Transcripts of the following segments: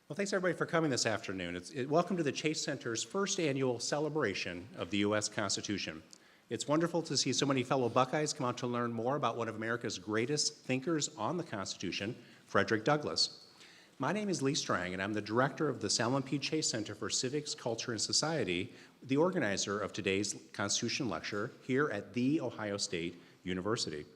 Well, thanks everybody for coming this afternoon. Welcome to the Chase Center's first annual celebration of the U.S. Constitution. It's wonderful to see so many fellow Buckeyes come out to learn more about one of America's greatest thinkers on the Constitution, Frederick Douglass. My name is Lee Strang, and I'm the director of the Salmon P. Chase Center for Civics, Culture, and Society, the organizer of today's Constitution lecture here at The Ohio State University.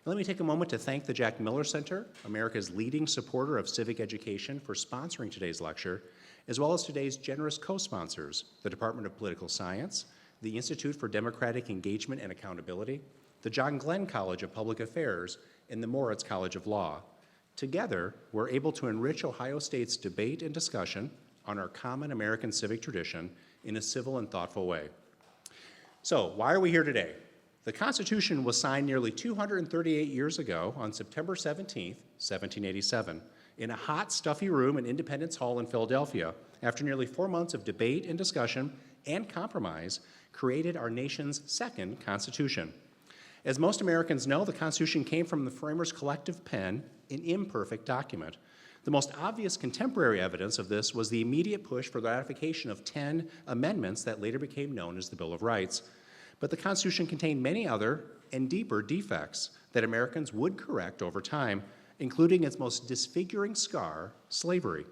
And let me take a moment to thank the Jack Miller Center, America's leading supporter of civic education, for sponsoring today's lecture, as well as today's generous co-sponsors, the Department of Political Science, the Institute for Democratic Engagement and Accountability, the John Glenn College of Public Affairs, and the Moritz College of Law. Together, we're able to enrich Ohio State's debate and discussion on our common American civic tradition in a civil and thoughtful way. So, why are we here today? The Constitution was signed nearly 238 years ago on September 17, 1787, in a hot, stuffy room in Independence Hall in Philadelphia, after nearly 4 months of debate and discussion and compromise, created our nation's second Constitution. As most Americans know, the Constitution came from the framers' collective pen, an imperfect document. The most obvious contemporary evidence of this was the immediate push for the ratification of 10 amendments that later became known as the Bill of Rights. But the Constitution contained many other and deeper defects that Americans would correct over time, including its most disfiguring scar, slavery.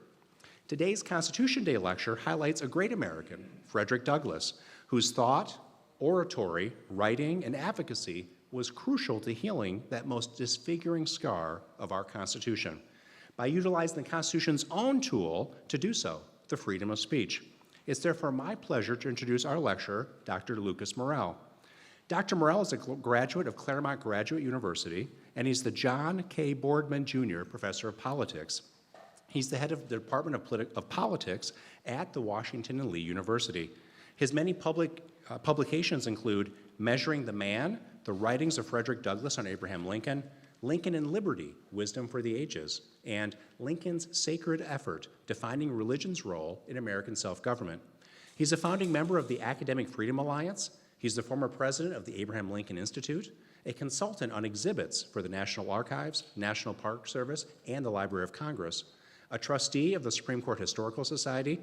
Today's Constitution Day lecture highlights a great American, Frederick Douglass, whose thought, oratory, writing, and advocacy was crucial to healing that most disfiguring scar of our Constitution by utilizing the Constitution's own tool to do so, the freedom of speech. It's therefore my pleasure to introduce our lecturer, Dr. Lucas Morel. Dr. Morel is a graduate of Claremont Graduate University, and he's the John K. Boardman Jr. Professor of Politics. He's the head of the Department of Politics at the Washington and Lee University. His many publications include Measuring the Man, The Writings of Frederick Douglass on Abraham Lincoln, Lincoln and Liberty, Wisdom for the Ages, and Lincoln's Sacred Effort, Defining Religion's Role in American Self-Government. He's a founding member of the Academic Freedom Alliance. He's the former president of the Abraham Lincoln Institute, a consultant on exhibits for the National Archives, National Park Service, and the Library of Congress, a trustee of the Supreme Court Historical Society,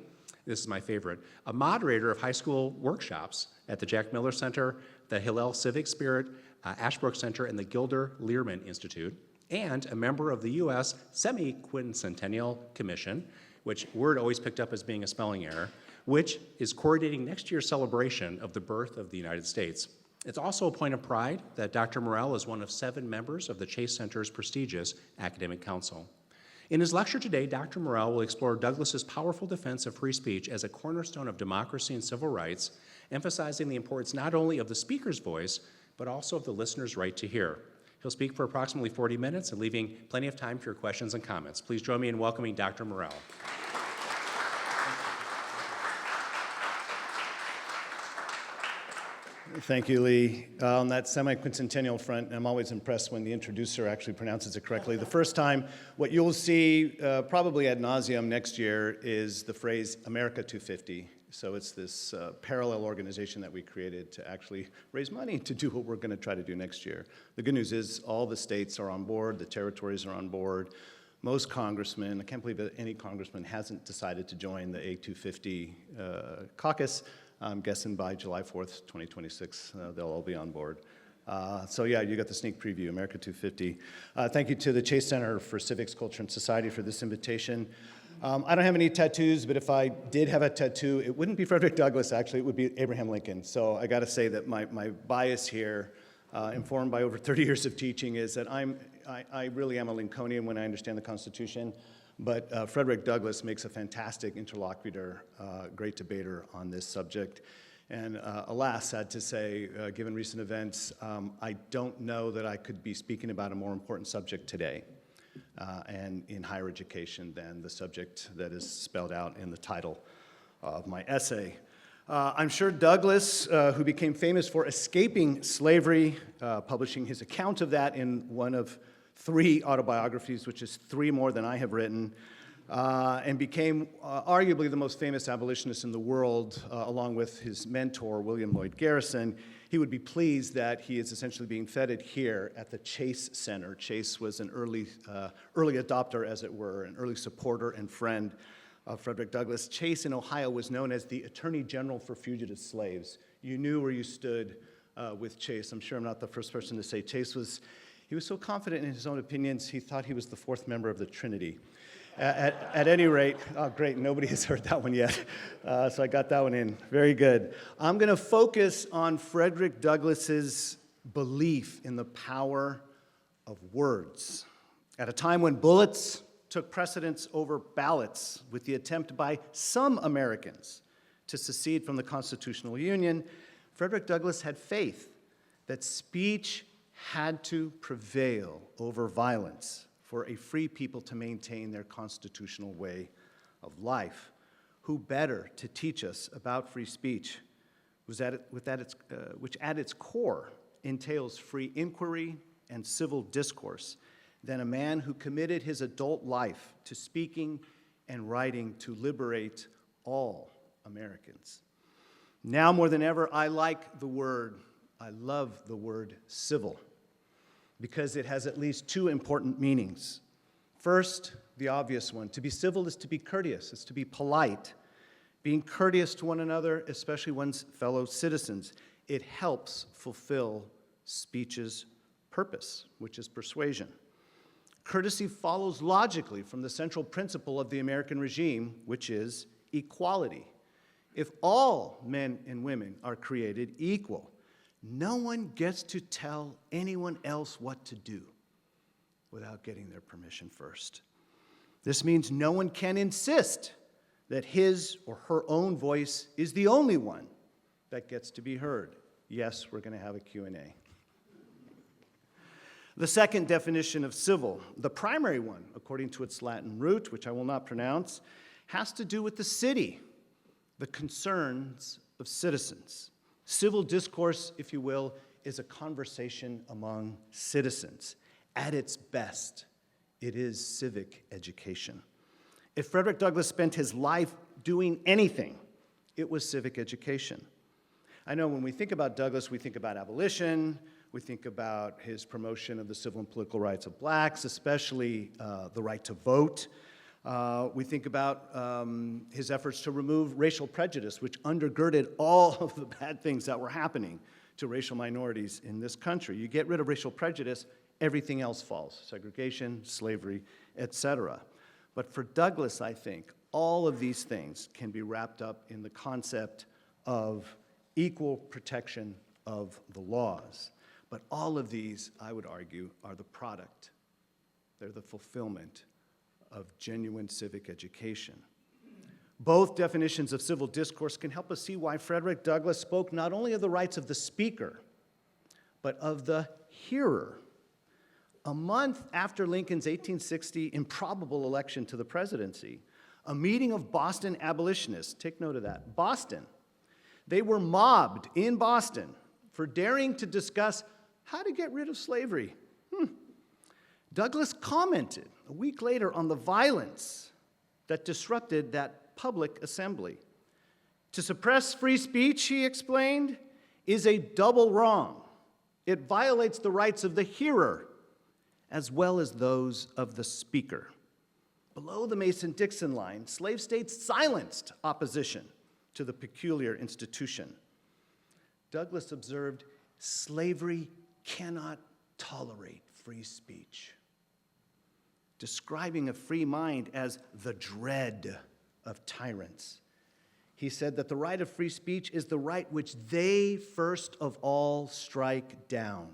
this is my favorite, a moderator of high school workshops at the Jack Miller Center, the Hillel Civic Spirit, Ashbrook Center, and the Gilder Lehrman Institute, and a member of the U.S. Semi-Quincentennial Commission, which word always picked up as being a spelling error, which is coordinating next year's celebration of the birth of the United States. It's also a point of pride that Dr. Morel is one of 7 members of the Chase Center's prestigious Academic Council. In his lecture today, Dr. Morel will explore Douglass's powerful defense of free speech as a cornerstone of democracy and civil rights, emphasizing the importance not only of the speaker's voice, but also of the listener's right to hear. He'll speak for approximately 40 minutes and leaving plenty of time for your questions and comments. Please join me in welcoming Dr. Morel. Thank you, Lee. On that semi-quincentennial front, I'm always impressed when the introducer actually pronounces it correctly. The first time, what you'll see probably ad nauseum next year is the phrase America 250. So it's this parallel organization that we created to actually raise money to do what we're going to try to do next year. The good news is all the states are on board, the territories are on board. Most congressmen, I can't believe that any congressman hasn't decided to join the A250 caucus. I'm guessing by July 4th, 2026, they'll all be on board. So yeah, you got the sneak preview, America 250. Thank you to the Chase Center for Civics, Culture, and Society for this invitation. I don't have any tattoos, but if I did have a tattoo, it wouldn't be Frederick Douglass, actually, it would be Abraham Lincoln. So I gotta say that my bias here, informed by over 30 years of teaching, is that I really am a Lincolnian when I understand the Constitution. But Frederick Douglass makes a fantastic interlocutor, great debater on this subject. And alas, sad to say, given recent events, I don't know that I could be speaking about a more important subject today and in higher education than the subject that is spelled out in the title of my essay. I'm sure Douglass, who became famous for escaping slavery, publishing his account of that in one of 3 autobiographies, which is 3 more than I have written, and became arguably the most famous abolitionist in the world, along with his mentor, William Lloyd Garrison. He would be pleased that he is essentially being feted here at the Chase Center. Chase was an early adopter, as it were, an early supporter and friend of Frederick Douglass, Chase in Ohio was known as the Attorney General for fugitive slaves. You knew where you stood with Chase. I'm sure I'm not the first person to say Chase was so confident in his own opinions, he thought he was the fourth member of the Trinity. At any rate, oh great, nobody has heard that one yet, so I got that one in. Very good. I'm going to focus on Frederick Douglass's belief in the power of words. At a time when bullets took precedence over ballots, with the attempt by some Americans to secede from the Constitutional Union, Frederick Douglass had faith that speech had to prevail over violence for a free people to maintain their constitutional way of life. Who better to teach us about free speech, which at its core entails free inquiry and civil discourse, than a man who committed his adult life to speaking and writing to liberate all Americans. Now more than ever, I love the word civil, because it has at least two important meanings. First, the obvious one. To be civil is to be courteous, it's to be polite. Being courteous to one another, especially one's fellow citizens. It helps fulfill speech's purpose, which is persuasion. Courtesy follows logically from the central principle of the American regime, which is equality. If all men and women are created equal, no one gets to tell anyone else what to do without getting their permission first. This means no one can insist that his or her own voice is the only one that gets to be heard. Yes, we're going to have a Q&A. The second definition of civil, the primary one, according to its Latin root, which I will not pronounce, has to do with the city, the concerns of citizens. Civil discourse, if you will, is a conversation among citizens. At its best, it is civic education. If Frederick Douglass spent his life doing anything, it was civic education. I know when we think about Douglass, we think about abolition, we think about his promotion of the civil and political rights of blacks, especially the right to vote. We think about his efforts to remove racial prejudice, which undergirded all of the bad things that were happening to racial minorities in this country. You get rid of racial prejudice, everything else falls: segregation, slavery, etc. But for Douglass, I think, all of these things can be wrapped up in the concept of equal protection of the laws. But all of these, I would argue, are the product. They're the fulfillment of genuine civic education. Both definitions of civil discourse can help us see why Frederick Douglass spoke not only of the rights of the speaker, but of the hearer. A month after Lincoln's 1860 improbable election to the presidency, a meeting of Boston abolitionists, take note of that, Boston, they were mobbed in Boston for daring to discuss how to get rid of slavery. Douglass commented a week later on the violence that disrupted that public assembly. To suppress free speech, he explained, is a double wrong. It violates the rights of the hearer as well as those of the speaker. Below the Mason-Dixon line, slave states silenced opposition to the peculiar institution. Douglass observed, slavery cannot tolerate free speech, describing a free mind as the dread of tyrants. He said that the right of free speech is the right which they first of all strike down.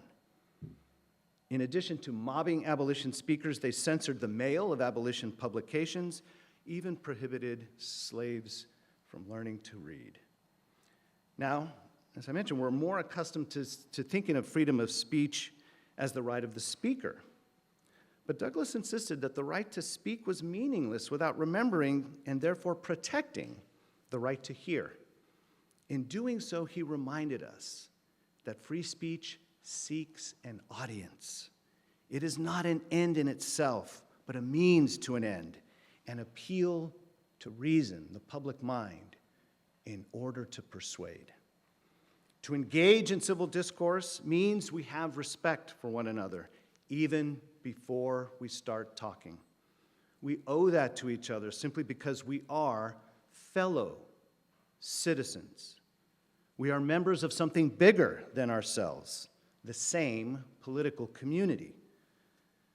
In addition to mobbing abolition speakers, they censored the mail of abolition publications, even prohibited slaves from learning to read. Now, as I mentioned, we're more accustomed to thinking of freedom of speech as the right of the speaker. But Douglass insisted that the right to speak was meaningless without remembering and therefore protecting the right to hear. In doing so, he reminded us that free speech seeks an audience. It is not an end in itself, but a means to an end, an appeal to reason, the public mind, in order to persuade. To engage in civil discourse means we have respect for one another, even before we start talking. We owe that to each other simply because we are fellow citizens. We are members of something bigger than ourselves, the same political community.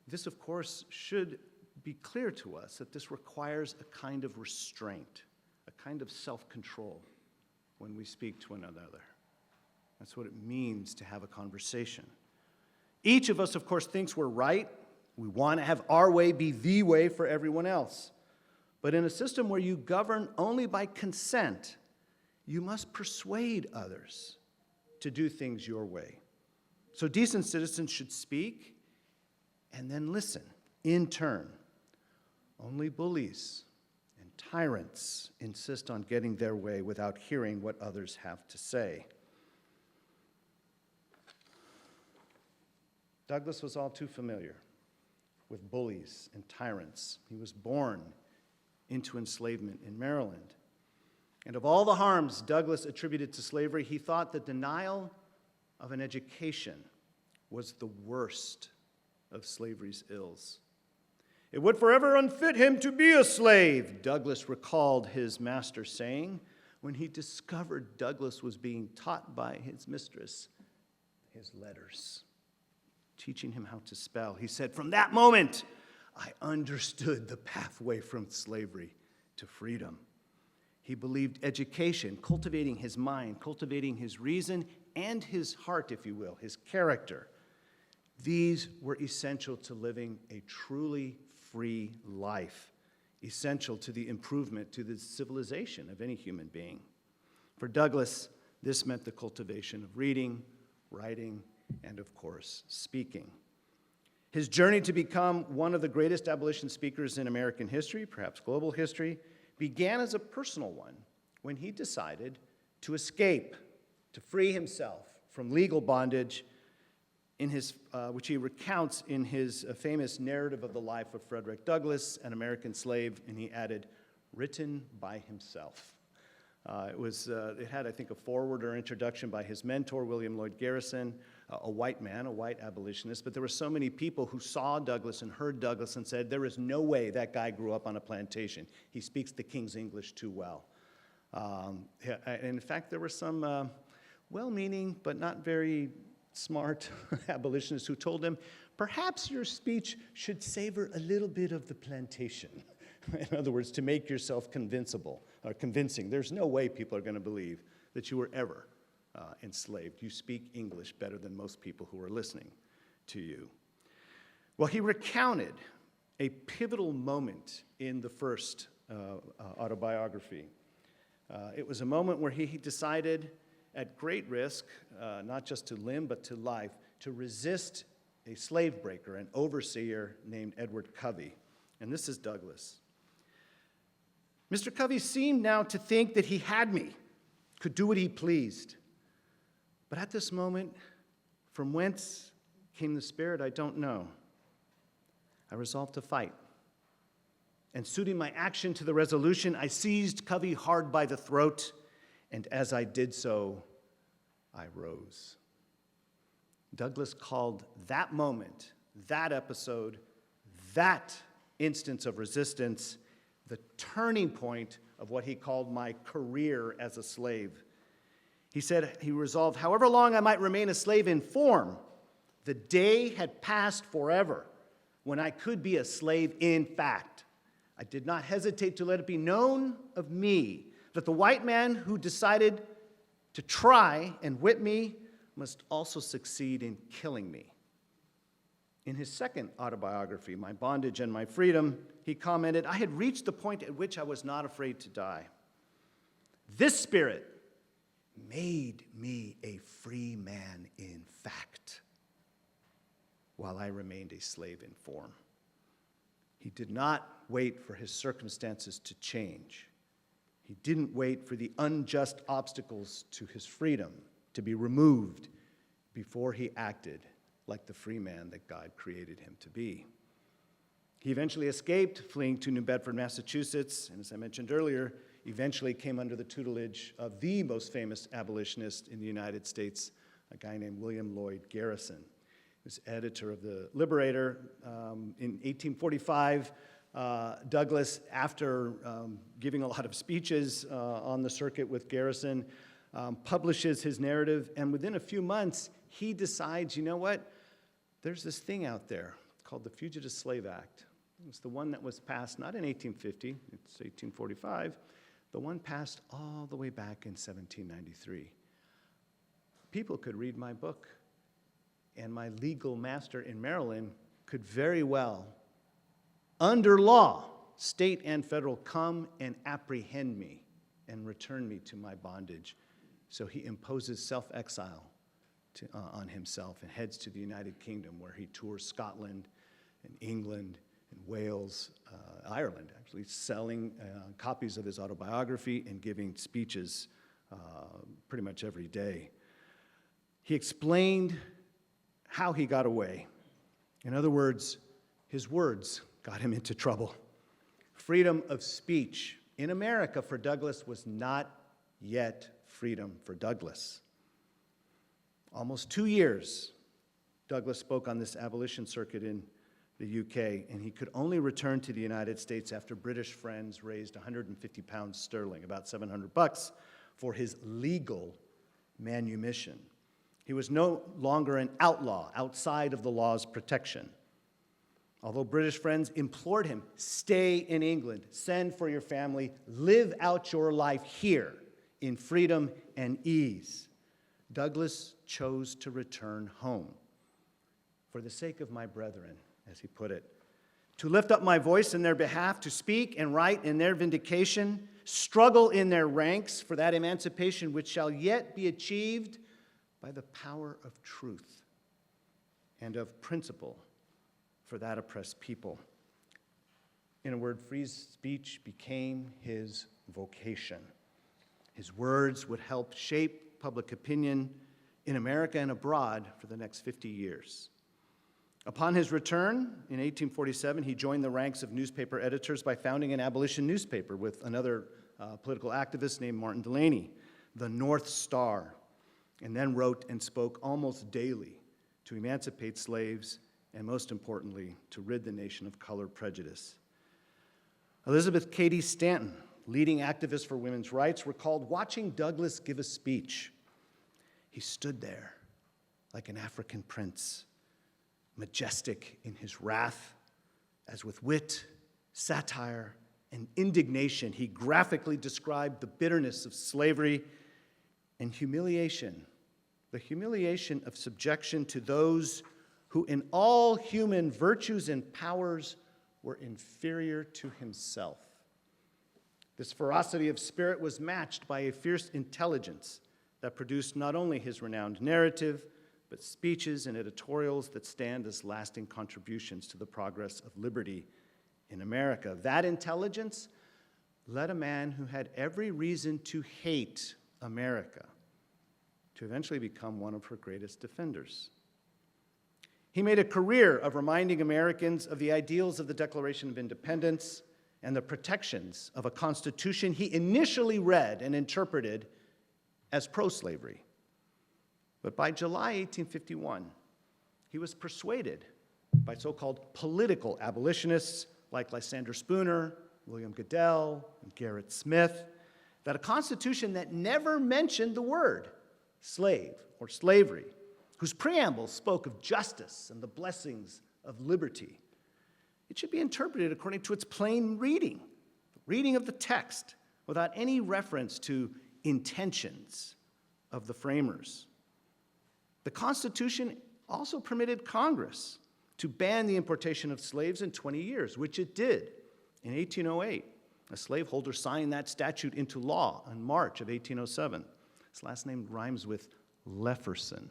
This, of course, should be clear to us that this requires a kind of restraint, a kind of self-control when we speak to one another. That's what it means to have a conversation. Each of us, of course, thinks we're right. We want to have our way be the way for everyone else. But in a system where you govern only by consent, you must persuade others to do things your way. So decent citizens should speak and then listen in turn. Only bullies and tyrants insist on getting their way without hearing what others have to say. Douglass was all too familiar with bullies and tyrants. He was born into enslavement in Maryland. And of all the harms Douglass attributed to slavery, he thought the denial of an education was the worst of slavery's ills. It would forever unfit him to be a slave, Douglass recalled his master saying when he discovered Douglass was being taught by his mistress his letters, teaching him how to spell. He said, "From that moment, I understood the pathway from slavery to freedom." He believed education, cultivating his mind, cultivating his reason and his heart, if you will, his character, these were essential to living a truly free life, essential to the improvement, to the civilization of any human being. For Douglass, this meant the cultivation of reading, writing, and of course, speaking. His journey to become one of the greatest abolition speakers in American history, perhaps global history, began as a personal one when he decided to escape, to free himself from legal bondage, which he recounts in his famous narrative of the life of Frederick Douglass, an American slave, and he added, "written by himself." It had, I think, a foreword or introduction by his mentor, William Lloyd Garrison, a white man, a white abolitionist, but there were so many people who saw Douglass and heard Douglass and said, there is no way that guy grew up on a plantation. He speaks the King's English too well. And in fact, there were some well-meaning but not very smart abolitionists who told him, perhaps your speech should savor a little bit of the plantation. In other words, to make yourself convincing. There's no way people are going to believe that you were ever enslaved. You speak English better than most people who are listening to you. Well, he recounted a pivotal moment in the first autobiography. It was a moment where he decided, at great risk, not just to limb but to life, to resist a slave breaker, an overseer named Edward Covey. And this is Douglass. Mr. Covey seemed now to think that he had me, could do what he pleased. But at this moment, from whence came the spirit, I don't know. I resolved to fight. And suiting my action to the resolution, I seized Covey hard by the throat, and as I did so, I rose. Douglass called that moment, that episode, that instance of resistance, the turning point of what he called my career as a slave. He said he resolved, however long I might remain a slave in form, the day had passed forever when I could be a slave in fact. I did not hesitate to let it be known of me that the white man who decided to try and whip me must also succeed in killing me. In his second autobiography, My Bondage and My Freedom, he commented, I had reached the point at which I was not afraid to die. This spirit made me a free man in fact, while I remained a slave in form. He did not wait for his circumstances to change. He didn't wait for the unjust obstacles to his freedom to be removed before he acted like the free man that God created him to be. He eventually escaped, fleeing to New Bedford, Massachusetts, and as I mentioned earlier, eventually came under the tutelage of the most famous abolitionist in the United States, a guy named William Lloyd Garrison. He was editor of the Liberator. In 1845, Douglass, after giving a lot of speeches on the circuit with Garrison, publishes his narrative, and within a few months, he decides, you know what? There's this thing out there called the Fugitive Slave Act. It's the one that was passed not in 1850, it's 1845, the one passed all the way back in 1793. People could read my book, and my legal master in Maryland could very well, under law, state and federal, come and apprehend me and return me to my bondage. So he imposes self-exile on himself and heads to the United Kingdom, where he tours Scotland and England and Wales, Ireland, actually, selling copies of his autobiography and giving speeches pretty much every day. He explained how he got away. In other words, his words got him into trouble. Freedom of speech in America for Douglass was not yet freedom for Douglass. Almost 2 years, Douglass spoke on this abolition circuit in the UK, and he could only return to the United States after British friends raised 150 pounds sterling, about $700, for his legal manumission. He was no longer an outlaw outside of the law's protection. Although British friends implored him, stay in England, send for your family, live out your life here in freedom and ease, Douglass chose to return home. For the sake of my brethren, as he put it, to lift up my voice in their behalf, to speak and write in their vindication, struggle in their ranks for that emancipation which shall yet be achieved by the power of truth and of principle for that oppressed people. In a word, free speech became his vocation. His words would help shape public opinion in America and abroad for the next 50 years. Upon his return in 1847, he joined the ranks of newspaper editors by founding an abolition newspaper with another political activist named Martin Delany, the North Star, and then wrote and spoke almost daily to emancipate slaves and, most importantly, to rid the nation of color prejudice. Elizabeth Cady Stanton, leading activist for women's rights, recalled watching Douglass give a speech. He stood there like an African prince, majestic in his wrath, as with wit, satire, and indignation, he graphically described the bitterness of slavery and humiliation, the humiliation of subjection to those who in all human virtues and powers were inferior to himself. This ferocity of spirit was matched by a fierce intelligence that produced not only his renowned narrative, but speeches and editorials that stand as lasting contributions to the progress of liberty in America. That intelligence led a man who had every reason to hate America to eventually become one of her greatest defenders. He made a career of reminding Americans of the ideals of the Declaration of Independence and the protections of a constitution he initially read and interpreted as pro-slavery. But by July 1851, he was persuaded by so-called political abolitionists like Lysander Spooner, William Goodell, and Gerrit Smith, that a constitution that never mentioned the word slave or slavery, whose preamble spoke of justice and the blessings of liberty, it should be interpreted according to its plain reading of the text, without any reference to intentions of the framers. The Constitution also permitted Congress to ban the importation of slaves in 20 years, which it did in 1808. A slaveholder signed that statute into law in March of 1807. His last name rhymes with Lefferson.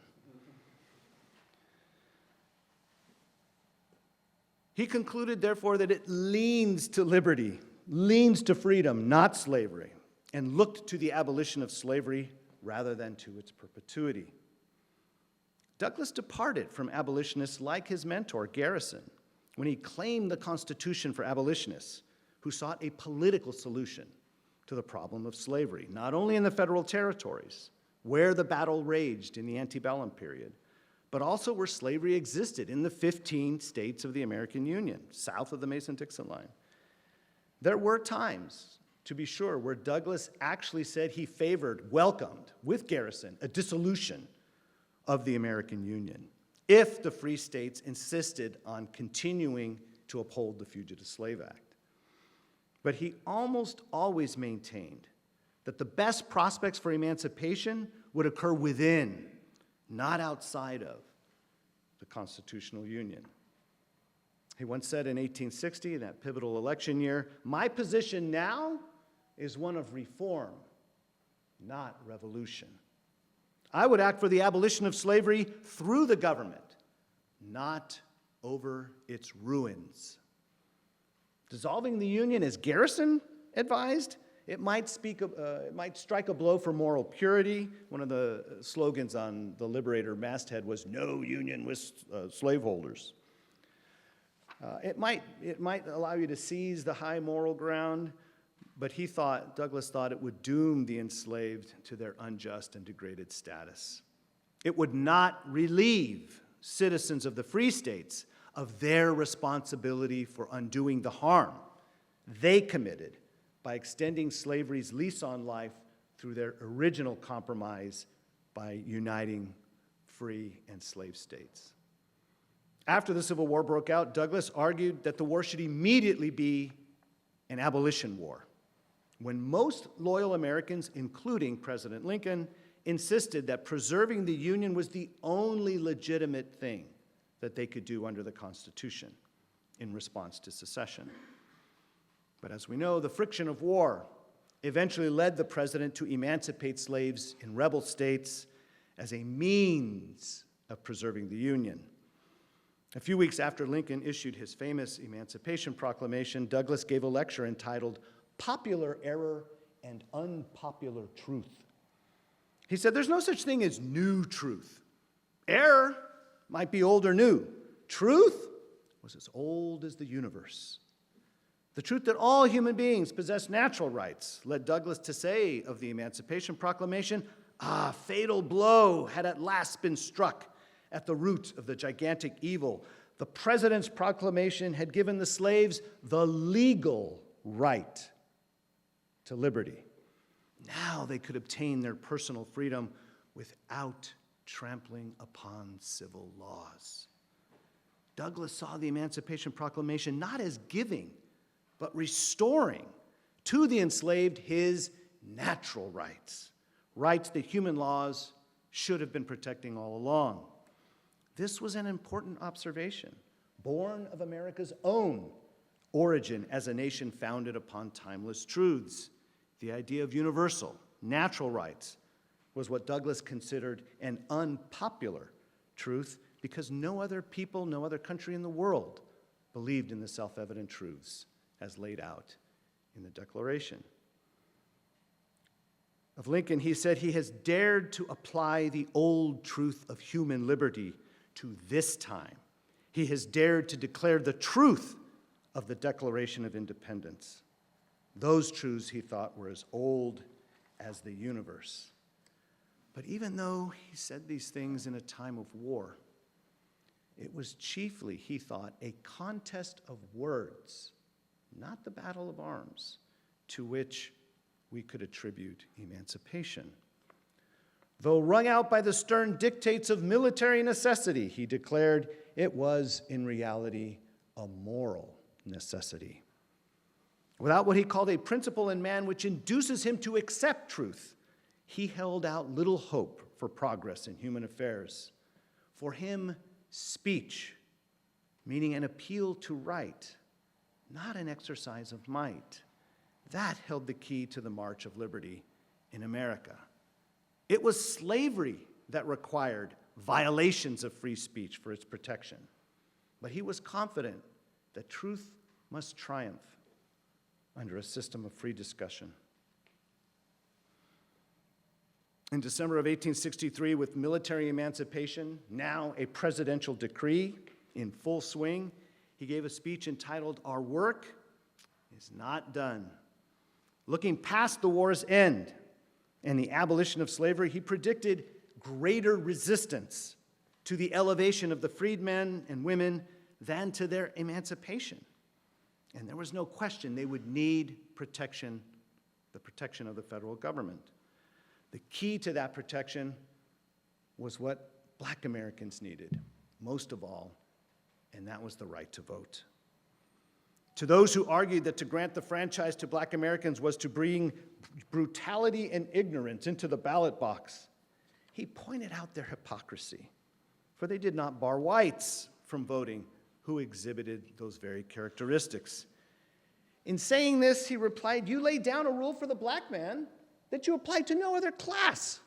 He concluded, therefore, that it leans to liberty, leans to freedom, not slavery, and looked to the abolition of slavery rather than to its perpetuity. Douglass departed from abolitionists like his mentor, Garrison, when he claimed the Constitution for abolitionists, who sought a political solution to the problem of slavery, not only in the federal territories, where the battle raged in the antebellum period, but also where slavery existed in the 15 states of the American Union, south of the Mason-Dixon line. There were times, to be sure, where Douglass actually said he favored, welcomed, with Garrison, a dissolution of the American Union if the free states insisted on continuing to uphold the Fugitive Slave Act. But he almost always maintained that the best prospects for emancipation would occur within, not outside of, the constitutional union. He once said in 1860, in that pivotal election year, "My position now is one of reform, not revolution. I would act for the abolition of slavery through the government, not over its ruins." Dissolving the Union, as Garrison advised, it might strike a blow for moral purity. One of the slogans on the Liberator masthead was, "No union with slaveholders." It might allow you to seize the high moral ground, but Douglass thought it would doom the enslaved to their unjust and degraded status. It would not relieve citizens of the free states of their responsibility for undoing the harm they committed by extending slavery's lease on life through their original compromise by uniting free and slave states. After the Civil War broke out, Douglass argued that the war should immediately be an abolition war, when most loyal Americans, including President Lincoln, insisted that preserving the Union was the only legitimate thing that they could do under the Constitution in response to secession. But as we know, the friction of war eventually led the president to emancipate slaves in rebel states as a means of preserving the Union. A few weeks after Lincoln issued his famous Emancipation Proclamation, Douglass gave a lecture entitled "Popular Error and Unpopular Truth." He said, "There's no such thing as new truth. Error might be old or new. Truth was as old as the universe. The truth that all human beings possess natural rights led Douglass to say of the Emancipation Proclamation, 'A fatal blow had at last been struck at the root of the gigantic evil. The president's proclamation had given the slaves the legal right to liberty. Now they could obtain their personal freedom without trampling upon civil laws.'" Douglass saw the Emancipation Proclamation not as giving, but restoring to the enslaved his natural rights, rights that human laws should have been protecting all along. This was an important observation, born of America's own origin as a nation founded upon timeless truths. The idea of universal, natural rights was what Douglass considered an unpopular truth because no other people, no other country in the world believed in the self-evident truths as laid out in the Declaration. Of Lincoln, he said he has dared to apply the old truth of human liberty to this time. He has dared to declare the truth of the Declaration of Independence. Those truths, he thought, were as old as the universe. But even though he said these things in a time of war, it was chiefly, he thought, a contest of words, not the battle of arms, to which we could attribute emancipation. Though wrung out by the stern dictates of military necessity, he declared it was, in reality, a moral necessity. Without what he called a principle in man which induces him to accept truth, he held out little hope for progress in human affairs. For him, speech, meaning an appeal to right, not an exercise of might, that held the key to the march of liberty in America. It was slavery that required violations of free speech for its protection. But he was confident that truth must triumph under a system of free discussion. In December of 1863, with military emancipation now a presidential decree in full swing, he gave a speech entitled, "Our Work is Not Done." Looking past the war's end and the abolition of slavery, he predicted greater resistance to the elevation of the freedmen and women than to their emancipation. And there was no question they would need protection, the protection of the federal government. The key to that protection was what Black Americans needed, most of all, and that was the right to vote. To those who argued that to grant the franchise to Black Americans was to bring brutality and ignorance into the ballot box, he pointed out their hypocrisy, for they did not bar whites from voting who exhibited those very characteristics. In saying this, he replied, "You lay down a rule for the black man that you apply to no other class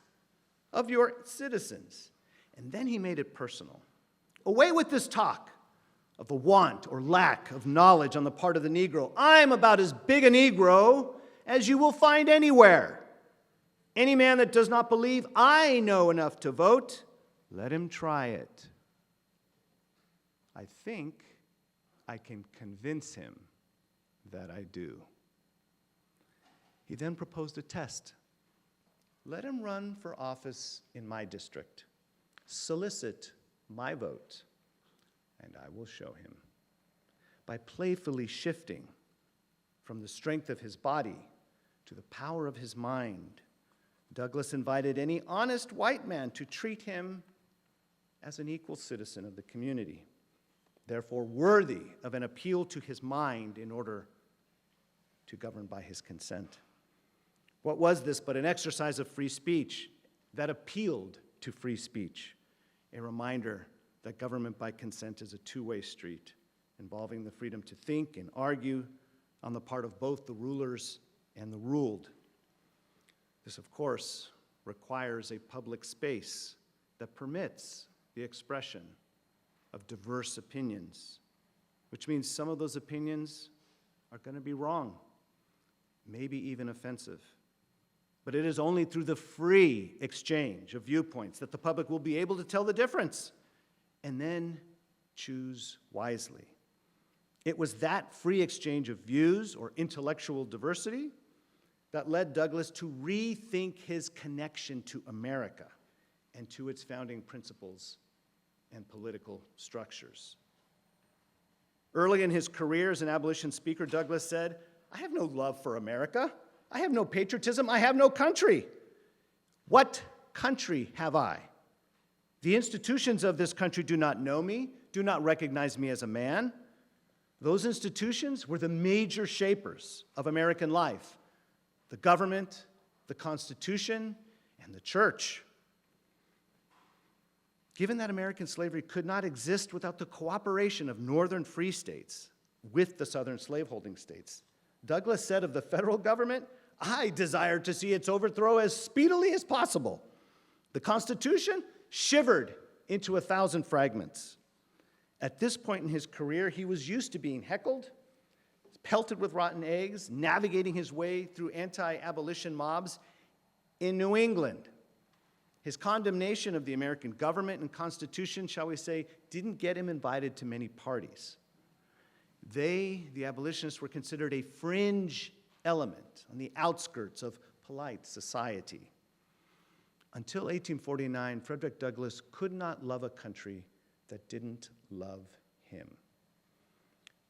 of your citizens." And then he made it personal. Away with this talk of the want or lack of knowledge on the part of the Negro. I'm about as big a Negro as you will find anywhere. Any man that does not believe I know enough to vote, let him try it. I think I can convince him that I do. He then proposed a test. Let him run for office in my district. Solicit my vote, and I will show him. By playfully shifting from the strength of his body to the power of his mind, Douglass invited any honest white man to treat him as an equal citizen of the community, therefore worthy of an appeal to his mind in order to govern by his consent. What was this but an exercise of free speech that appealed to free speech? A reminder that government by consent is a two-way street involving the freedom to think and argue on the part of both the rulers and the ruled. This, of course, requires a public space that permits the expression of diverse opinions, which means some of those opinions are going to be wrong, maybe even offensive. But it is only through the free exchange of viewpoints that the public will be able to tell the difference and then choose wisely. It was that free exchange of views or intellectual diversity that led Douglass to rethink his connection to America and to its founding principles and political structures. Early in his career as an abolition speaker, Douglass said, "I have no love for America. I have no patriotism. I have no country. What country have I? The institutions of this country do not know me, do not recognize me as a man." Those institutions were the major shapers of American life: the government, the Constitution, and the church. Given that American slavery could not exist without the cooperation of northern free states with the southern slaveholding states, Douglass said of the federal government, "I desire to see its overthrow as speedily as possible." The Constitution shivered into 1,000 fragments. At this point in his career, he was used to being heckled, pelted with rotten eggs, navigating his way through anti-abolition mobs in New England. His condemnation of the American government and Constitution, shall we say, didn't get him invited to many parties. They, the abolitionists, were considered a fringe element on the outskirts of polite society. Until 1849, Frederick Douglass could not love a country that didn't love him.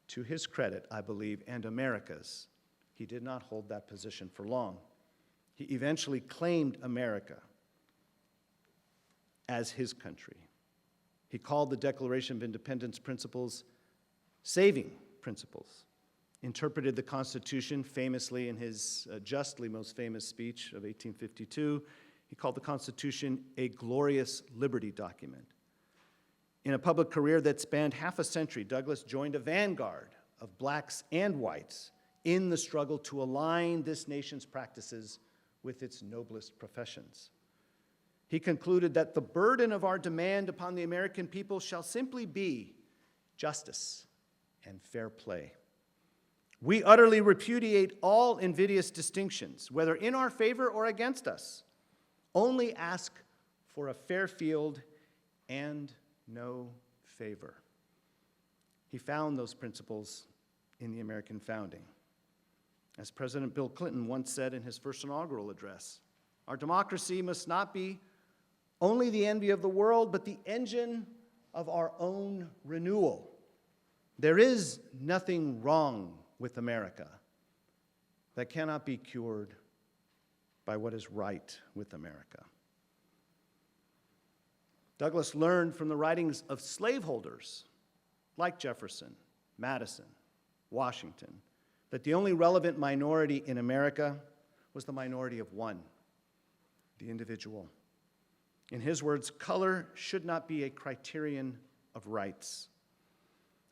To his credit, I believe, and America's, he did not hold that position for long. He eventually claimed America as his country. He called the Declaration of Independence principles saving principles, interpreted the Constitution famously in his justly most famous speech of 1852. He called the Constitution a glorious liberty document. In a public career that spanned half a century, Douglass joined a vanguard of blacks and whites in the struggle to align this nation's practices with its noblest professions. He concluded that the burden of our demand upon the American people shall simply be justice and fair play. We utterly repudiate all invidious distinctions, whether in our favor or against us. Only ask for a fair field and no favor. He found those principles in the American founding. As President Bill Clinton once said in his first inaugural address, "Our democracy must not be only the envy of the world, but the engine of our own renewal. There is nothing wrong with America that cannot be cured by what is right with America. Douglass learned from the writings of slaveholders like Jefferson, Madison, Washington, that the only relevant minority in America was the minority of one, the individual. In his words, color should not be a criterion of rights.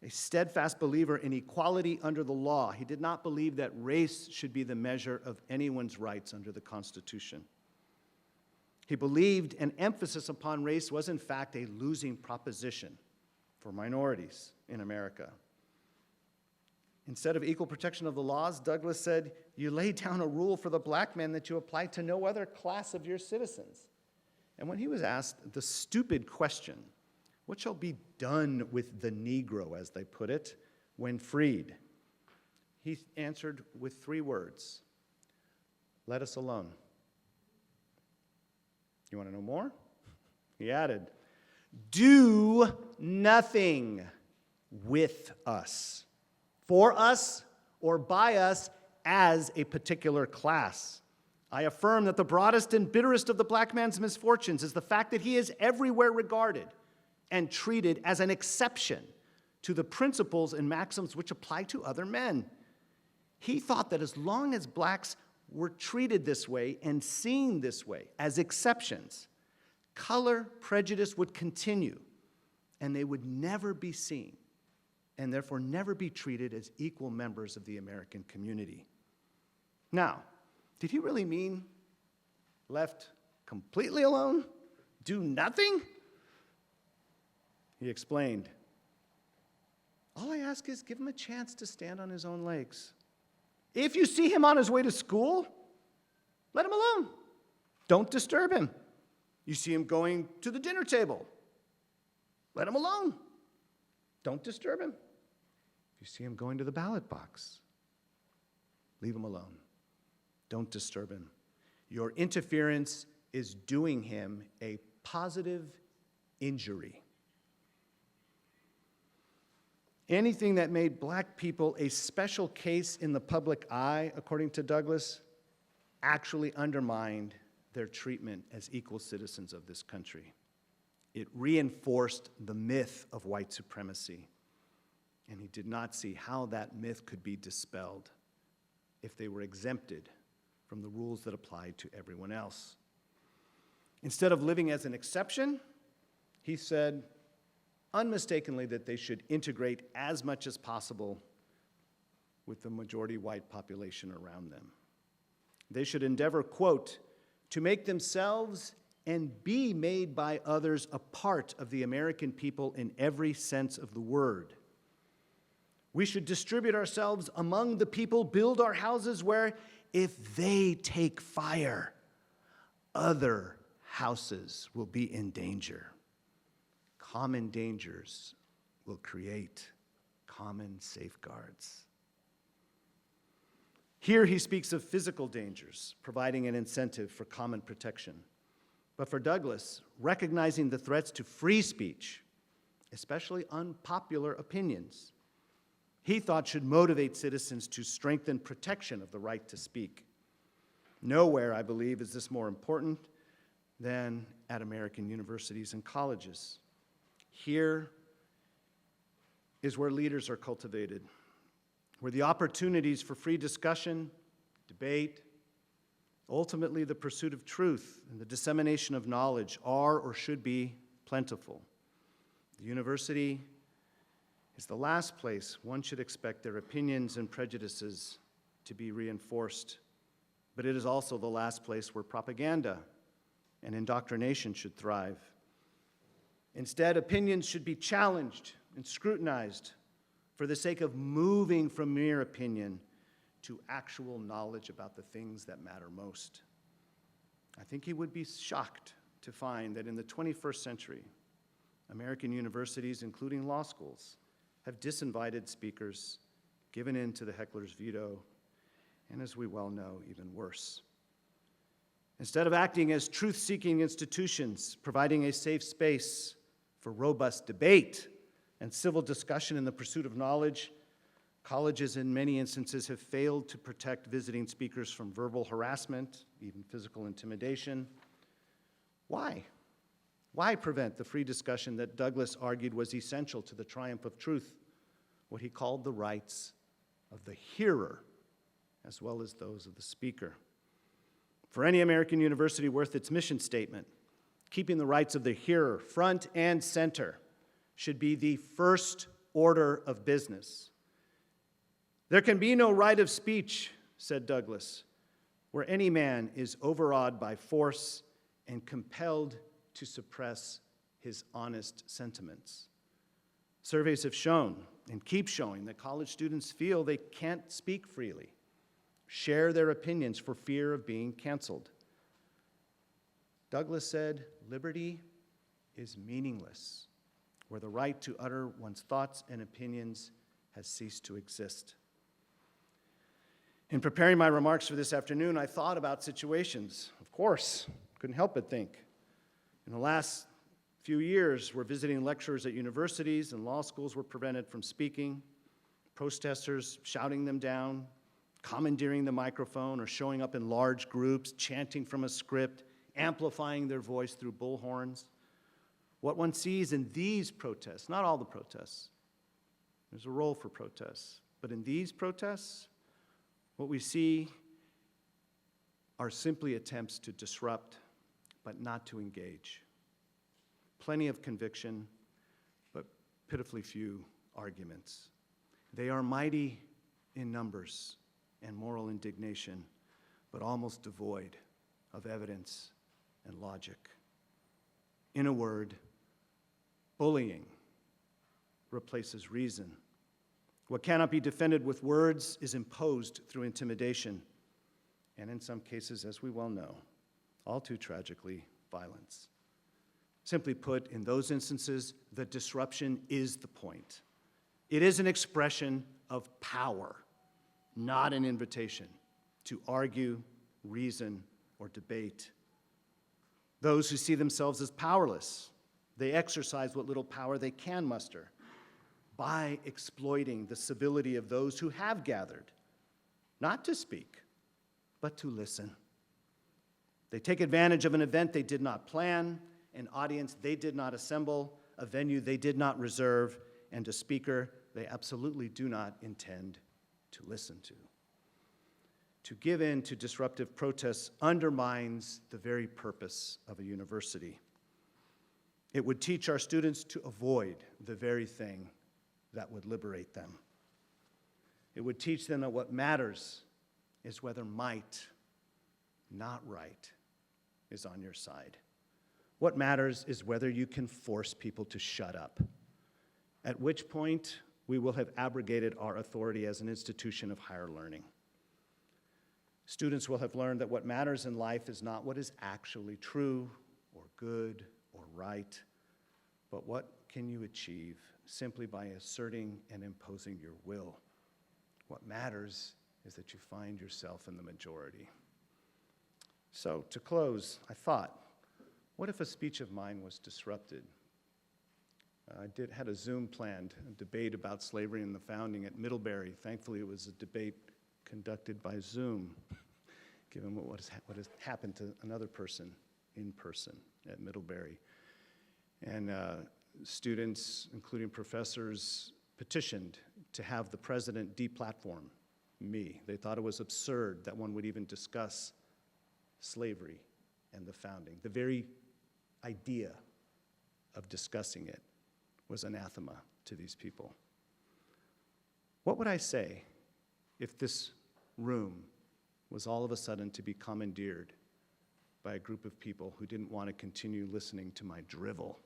A steadfast believer in equality under the law, he did not believe that race should be the measure of anyone's rights under the Constitution. He believed an emphasis upon race was, in fact, a losing proposition for minorities in America. Instead of equal protection of the laws, Douglass said, you lay down a rule for the black man that you apply to no other class of your citizens. And when he was asked the stupid question, what shall be done with the Negro, as they put it, when freed? He answered with 3 words, let us alone. You want to know more? He added, do nothing with us, for us, or by us as a particular class. I affirm that the broadest and bitterest of the black man's misfortunes is the fact that he is everywhere regarded and treated as an exception to the principles and maxims which apply to other men. He thought that as long as blacks were treated this way and seen this way as exceptions, color prejudice would continue and they would never be seen and therefore never be treated as equal members of the American community. Now, did he really mean left completely alone? Do nothing? He explained, all I ask is give him a chance to stand on his own legs. If you see him on his way to school, let him alone. Don't disturb him. You see him going to the dinner table, let him alone. Don't disturb him. If you see him going to the ballot box, leave him alone. Don't disturb him. Your interference is doing him a positive injury. Anything that made black people a special case in the public eye, according to Douglass, actually undermined their treatment as equal citizens of this country. It reinforced the myth of white supremacy, and he did not see how that myth could be dispelled if they were exempted from the rules that applied to everyone else. Instead of living as an exception, he said unmistakably that they should integrate as much as possible with the majority white population around them. They should endeavor, quote, to make themselves and be made by others a part of the American people in every sense of the word. We should distribute ourselves among the people, build our houses where, if they take fire, other houses will be in danger. Common dangers will create common safeguards. Here he speaks of physical dangers, providing an incentive for common protection. But for Douglass, recognizing the threats to free speech, especially unpopular opinions, he thought should motivate citizens to strengthen protection of the right to speak. Nowhere, I believe, is this more important than at American universities and colleges. Here is where leaders are cultivated, where the opportunities for free discussion, debate, ultimately the pursuit of truth and the dissemination of knowledge are or should be plentiful. The university is the last place one should expect their opinions and prejudices to be reinforced, but it is also the last place where propaganda and indoctrination should thrive. Instead, opinions should be challenged and scrutinized for the sake of moving from mere opinion to actual knowledge about the things that matter most. I think he would be shocked to find that in the 21st century, American universities, including law schools, have disinvited speakers, given in to the heckler's veto, and as we well know, even worse. Instead of acting as truth-seeking institutions, providing a safe space for robust debate and civil discussion in the pursuit of knowledge, Colleges, in many instances, have failed to protect visiting speakers from verbal harassment, even physical intimidation. Why? Why prevent the free discussion that Douglass argued was essential to the triumph of truth, what he called the rights of the hearer, as well as those of the speaker? For any American university worth its mission statement, keeping the rights of the hearer front and center should be the first order of business. There can be no right of speech, said Douglass, where any man is overawed by force and compelled to suppress his honest sentiments. Surveys have shown and keep showing that college students feel they can't speak freely, share their opinions for fear of being canceled. Douglass said, "Liberty is meaningless where the right to utter one's thoughts and opinions has ceased to exist." In preparing my remarks for this afternoon, I thought about situations. Of course, couldn't help but think. In the last few years, we're visiting lecturers at universities and law schools were prevented from speaking, protesters shouting them down, commandeering the microphone, or showing up in large groups, chanting from a script, amplifying their voice through bullhorns. What one sees in these protests, not all the protests, there's a role for protests, but in these protests, what we see are simply attempts to disrupt, but not to engage. Plenty of conviction, but pitifully few arguments. They are mighty in numbers and moral indignation, but almost devoid of evidence and logic. In a word, bullying replaces reason. What cannot be defended with words is imposed through intimidation, and in some cases, as we well know, all too tragically, violence. Simply put, in those instances, the disruption is the point. It is an expression of power, not an invitation to argue, reason, or debate. Those who see themselves as powerless, they exercise what little power they can muster by exploiting the civility of those who have gathered, not to speak, but to listen. They take advantage of an event they did not plan, an audience they did not assemble, a venue they did not reserve, and a speaker they absolutely do not intend to listen to. To give in to disruptive protests undermines the very purpose of a university. It would teach our students to avoid the very thing that would liberate them. It would teach them that what matters is whether might, not right, is on your side. What matters is whether you can force people to shut up, at which point we will have abrogated our authority as an institution of higher learning. Students will have learned that what matters in life is not what is actually true or good or right, but what can you achieve simply by asserting and imposing your will. What matters is that you find yourself in the majority. So, to close, I thought, what if a speech of mine was disrupted? I had a Zoom planned, a debate about slavery and the founding at Middlebury. Thankfully, it was a debate conducted by Zoom, given what has happened to another person in person at Middlebury. And students, including professors, petitioned to have the president deplatform me. They thought it was absurd that one would even discuss slavery and the founding. The very idea of discussing it was anathema to these people. What would I say if this room was all of a sudden to be commandeered by a group of people who didn't want to continue listening to my drivel?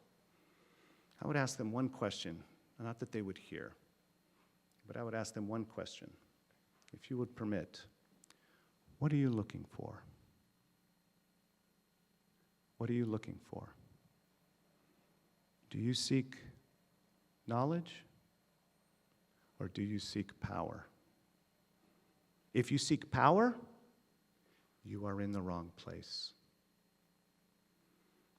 I would ask them one question, not that they would hear, but I would ask them one question. If you would permit, what are you looking for? What are you looking for? Do you seek knowledge, or do you seek power? If you seek power, you are in the wrong place.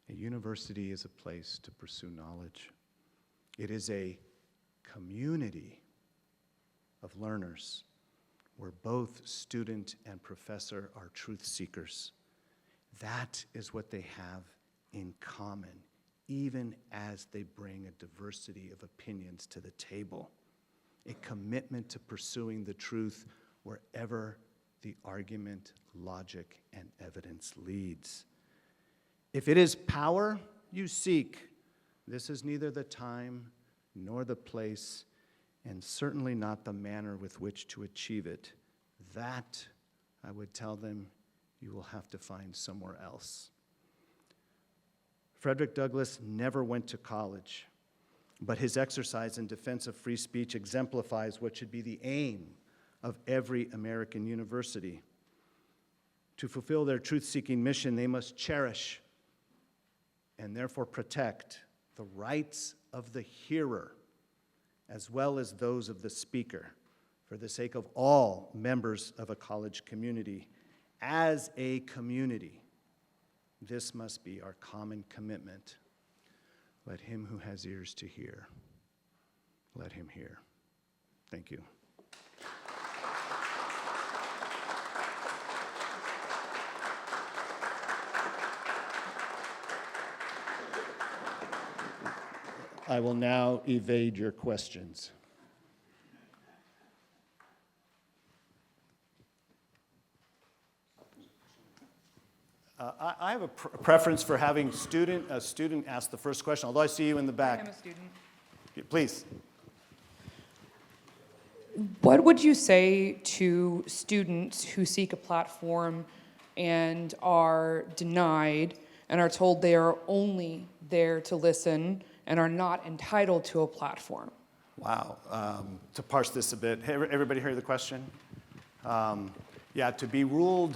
A university is a place to pursue knowledge. It is a community of learners, where both student and professor are truth seekers. That is what they have in common, even as they bring a diversity of opinions to the table. A commitment to pursuing the truth wherever the argument, logic, and evidence leads. If it is power you seek, this is neither the time nor the place, and certainly not the manner with which to achieve it. That, I would tell them, you will have to find somewhere else. Frederick Douglass never went to college, but his exercise in defense of free speech exemplifies what should be the aim of every American university. To fulfill their truth-seeking mission, they must cherish and therefore protect the rights of the hearer as well as those of the speaker for the sake of all members of a college community. As a community, this must be our common commitment. Let him who has ears to hear, let him hear. Thank you. I will now evade your questions. I have a preference for having a student ask the first question, although I see you in the back. I'm a student. Please. What would you say to students who seek a platform and are denied and are told they are only there to listen and are not entitled to a platform? Wow. To parse this a bit, everybody hear the question? Yeah, to be ruled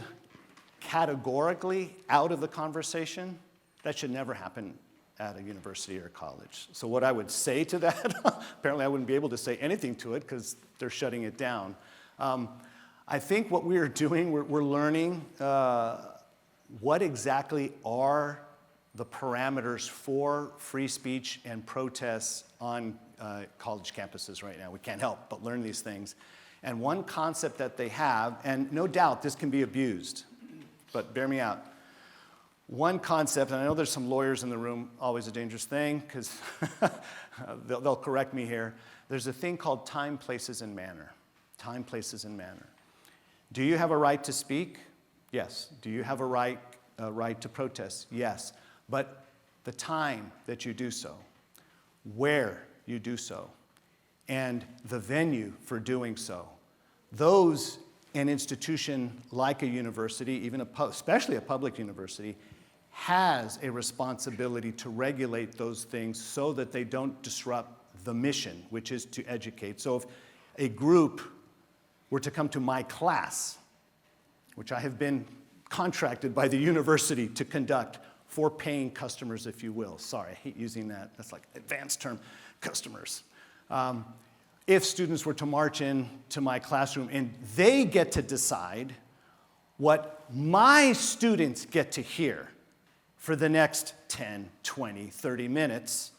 categorically out of the conversation, that should never happen at a university or college. So what I would say to that, apparently I wouldn't be able to say anything to it because they're shutting it down. I think what we are doing, we're learning what exactly are the parameters for free speech and protests on college campuses right now. We can't help but learn these things. And one concept that they have, and no doubt this can be abused, but bear me out. One concept, and I know there's some lawyers in the room, always a dangerous thing, because they'll correct me here. There's a thing called time, places, and manner. Time, places, and manner. Do you have a right to speak? Yes. Do you have a right to protest? Yes. But the time that you do so, where you do so, and the venue for doing so, those, an institution like a university, even especially a public university, has a responsibility to regulate those things so that they don't disrupt the mission, which is to educate. So if a group were to come to my class, which I have been contracted by the university to conduct for paying customers, if you will. Sorry, I hate using that. That's like advanced term, customers. If students were to march into my classroom and they get to decide what my students get to hear for the next 10, 20, 30 minutes,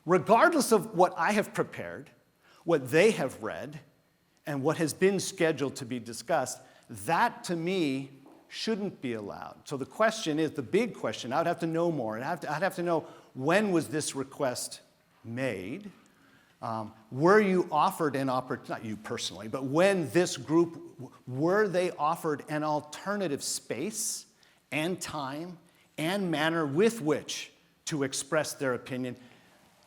regardless of what I have prepared, what they have read, and what has been scheduled to be discussed, that to me shouldn't be allowed. So the question is, the big question, I would have to know more. I'd have to know, when was this request made? Were you offered an opportunity, not you personally, but when this group, were they offered an alternative space and time and manner with which to express their opinion?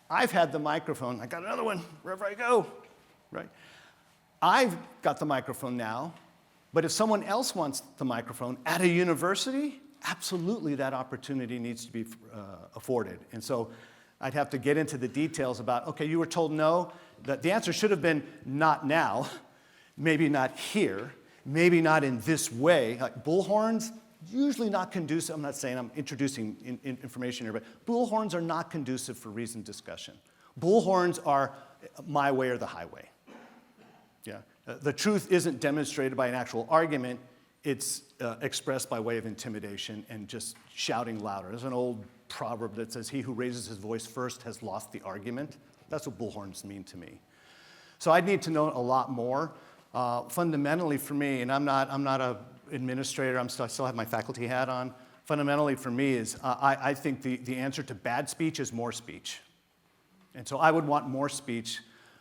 I've had the microphone. I got another one wherever I go, right? I've got the microphone now, but if someone else wants the microphone at a university, absolutely that opportunity needs to be afforded. And so I'd have to get into the details about, okay, you were told no. The answer should have been not now, maybe not here, maybe not in this way. Like bullhorns, usually not conducive. I'm not saying I'm introducing information here, but bullhorns are not conducive for reasoned discussion. Bullhorns are my way or the highway. Yeah. The truth isn't demonstrated by an actual argument. It's expressed by way of intimidation and just shouting louder. There's an old proverb that says, he who raises his voice first has lost the argument. That's what bullhorns mean to me. So I'd need to know a lot more. Fundamentally for me, and I'm not an administrator, I still have my faculty hat on. Fundamentally for me is I think the answer to bad speech is more speech. And so I would want more speech,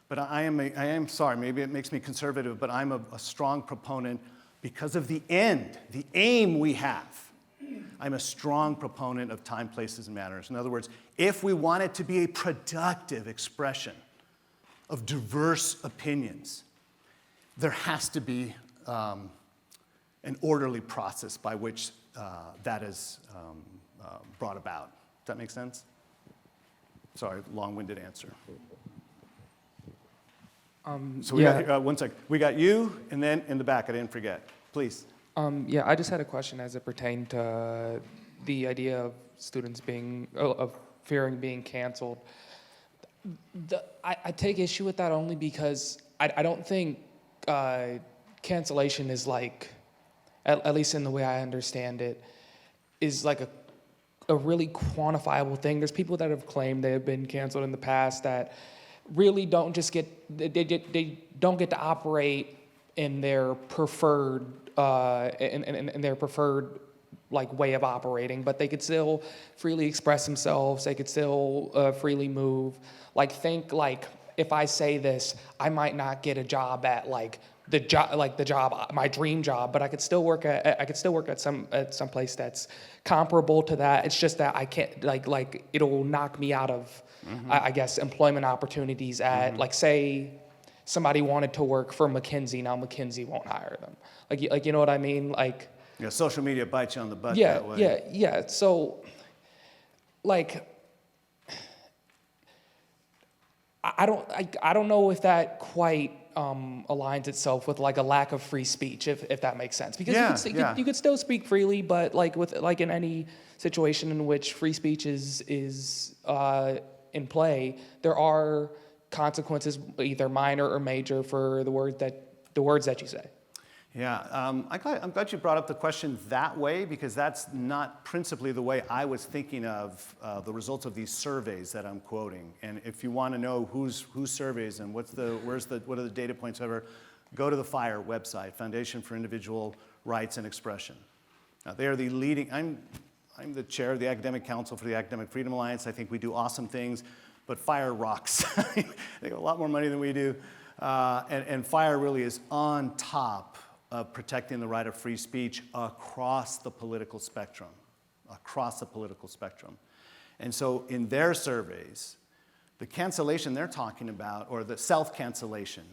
but I am sorry, maybe it makes me conservative, but I'm a strong proponent because of the aim we have. I'm a strong proponent of time, places, and manners. In other words, if we want it to be a productive expression of diverse opinions, there has to be an orderly process by which that is brought about. Does that make sense? Sorry, long-winded answer. So we got, one sec. We got you, and then in the back, I didn't forget. Please. Yeah, I just had a question as it pertained to the idea of students of fearing being canceled. I take issue with that only because I don't think cancellation is like, at least in the way I understand it, is like a really quantifiable thing. There's people that have claimed they have been canceled in the past that really don't just they don't get to operate in their preferred in their preferred like way of operating, but they could still freely express themselves. They could still freely move. Like think like if I say this, I might not get a job at my dream job, but I could still work at some place that's comparable to that. It's just that I can't like it'll knock me out of I guess employment opportunities at like say somebody wanted to work for McKinsey, now McKinsey won't hire them. Like you know what I mean? Like Yeah, social media bites you on the butt yeah, that way. yeah. So like I don't know if that quite aligns itself with like a lack of free speech, if that makes sense. Because you could still speak freely, but like in any situation in which free speech is in play, there are consequences, either minor or major, for the words that you say. Yeah, I'm glad you brought up the question that way, because that's not principally the way I was thinking of the results of these surveys that I'm quoting. And if you want to know whose surveys and what are the data points ever, go to the FIRE website, Foundation for Individual Rights and Expression. Now, they are the leading. I'm the chair of the Academic Council for the Academic Freedom Alliance. I think we do awesome things, but FIRE rocks. They have a lot more money than we do, and FIRE really is on top of protecting the right of free speech across the political spectrum, And so in their surveys, the cancellation they're talking about, or the self-cancellation,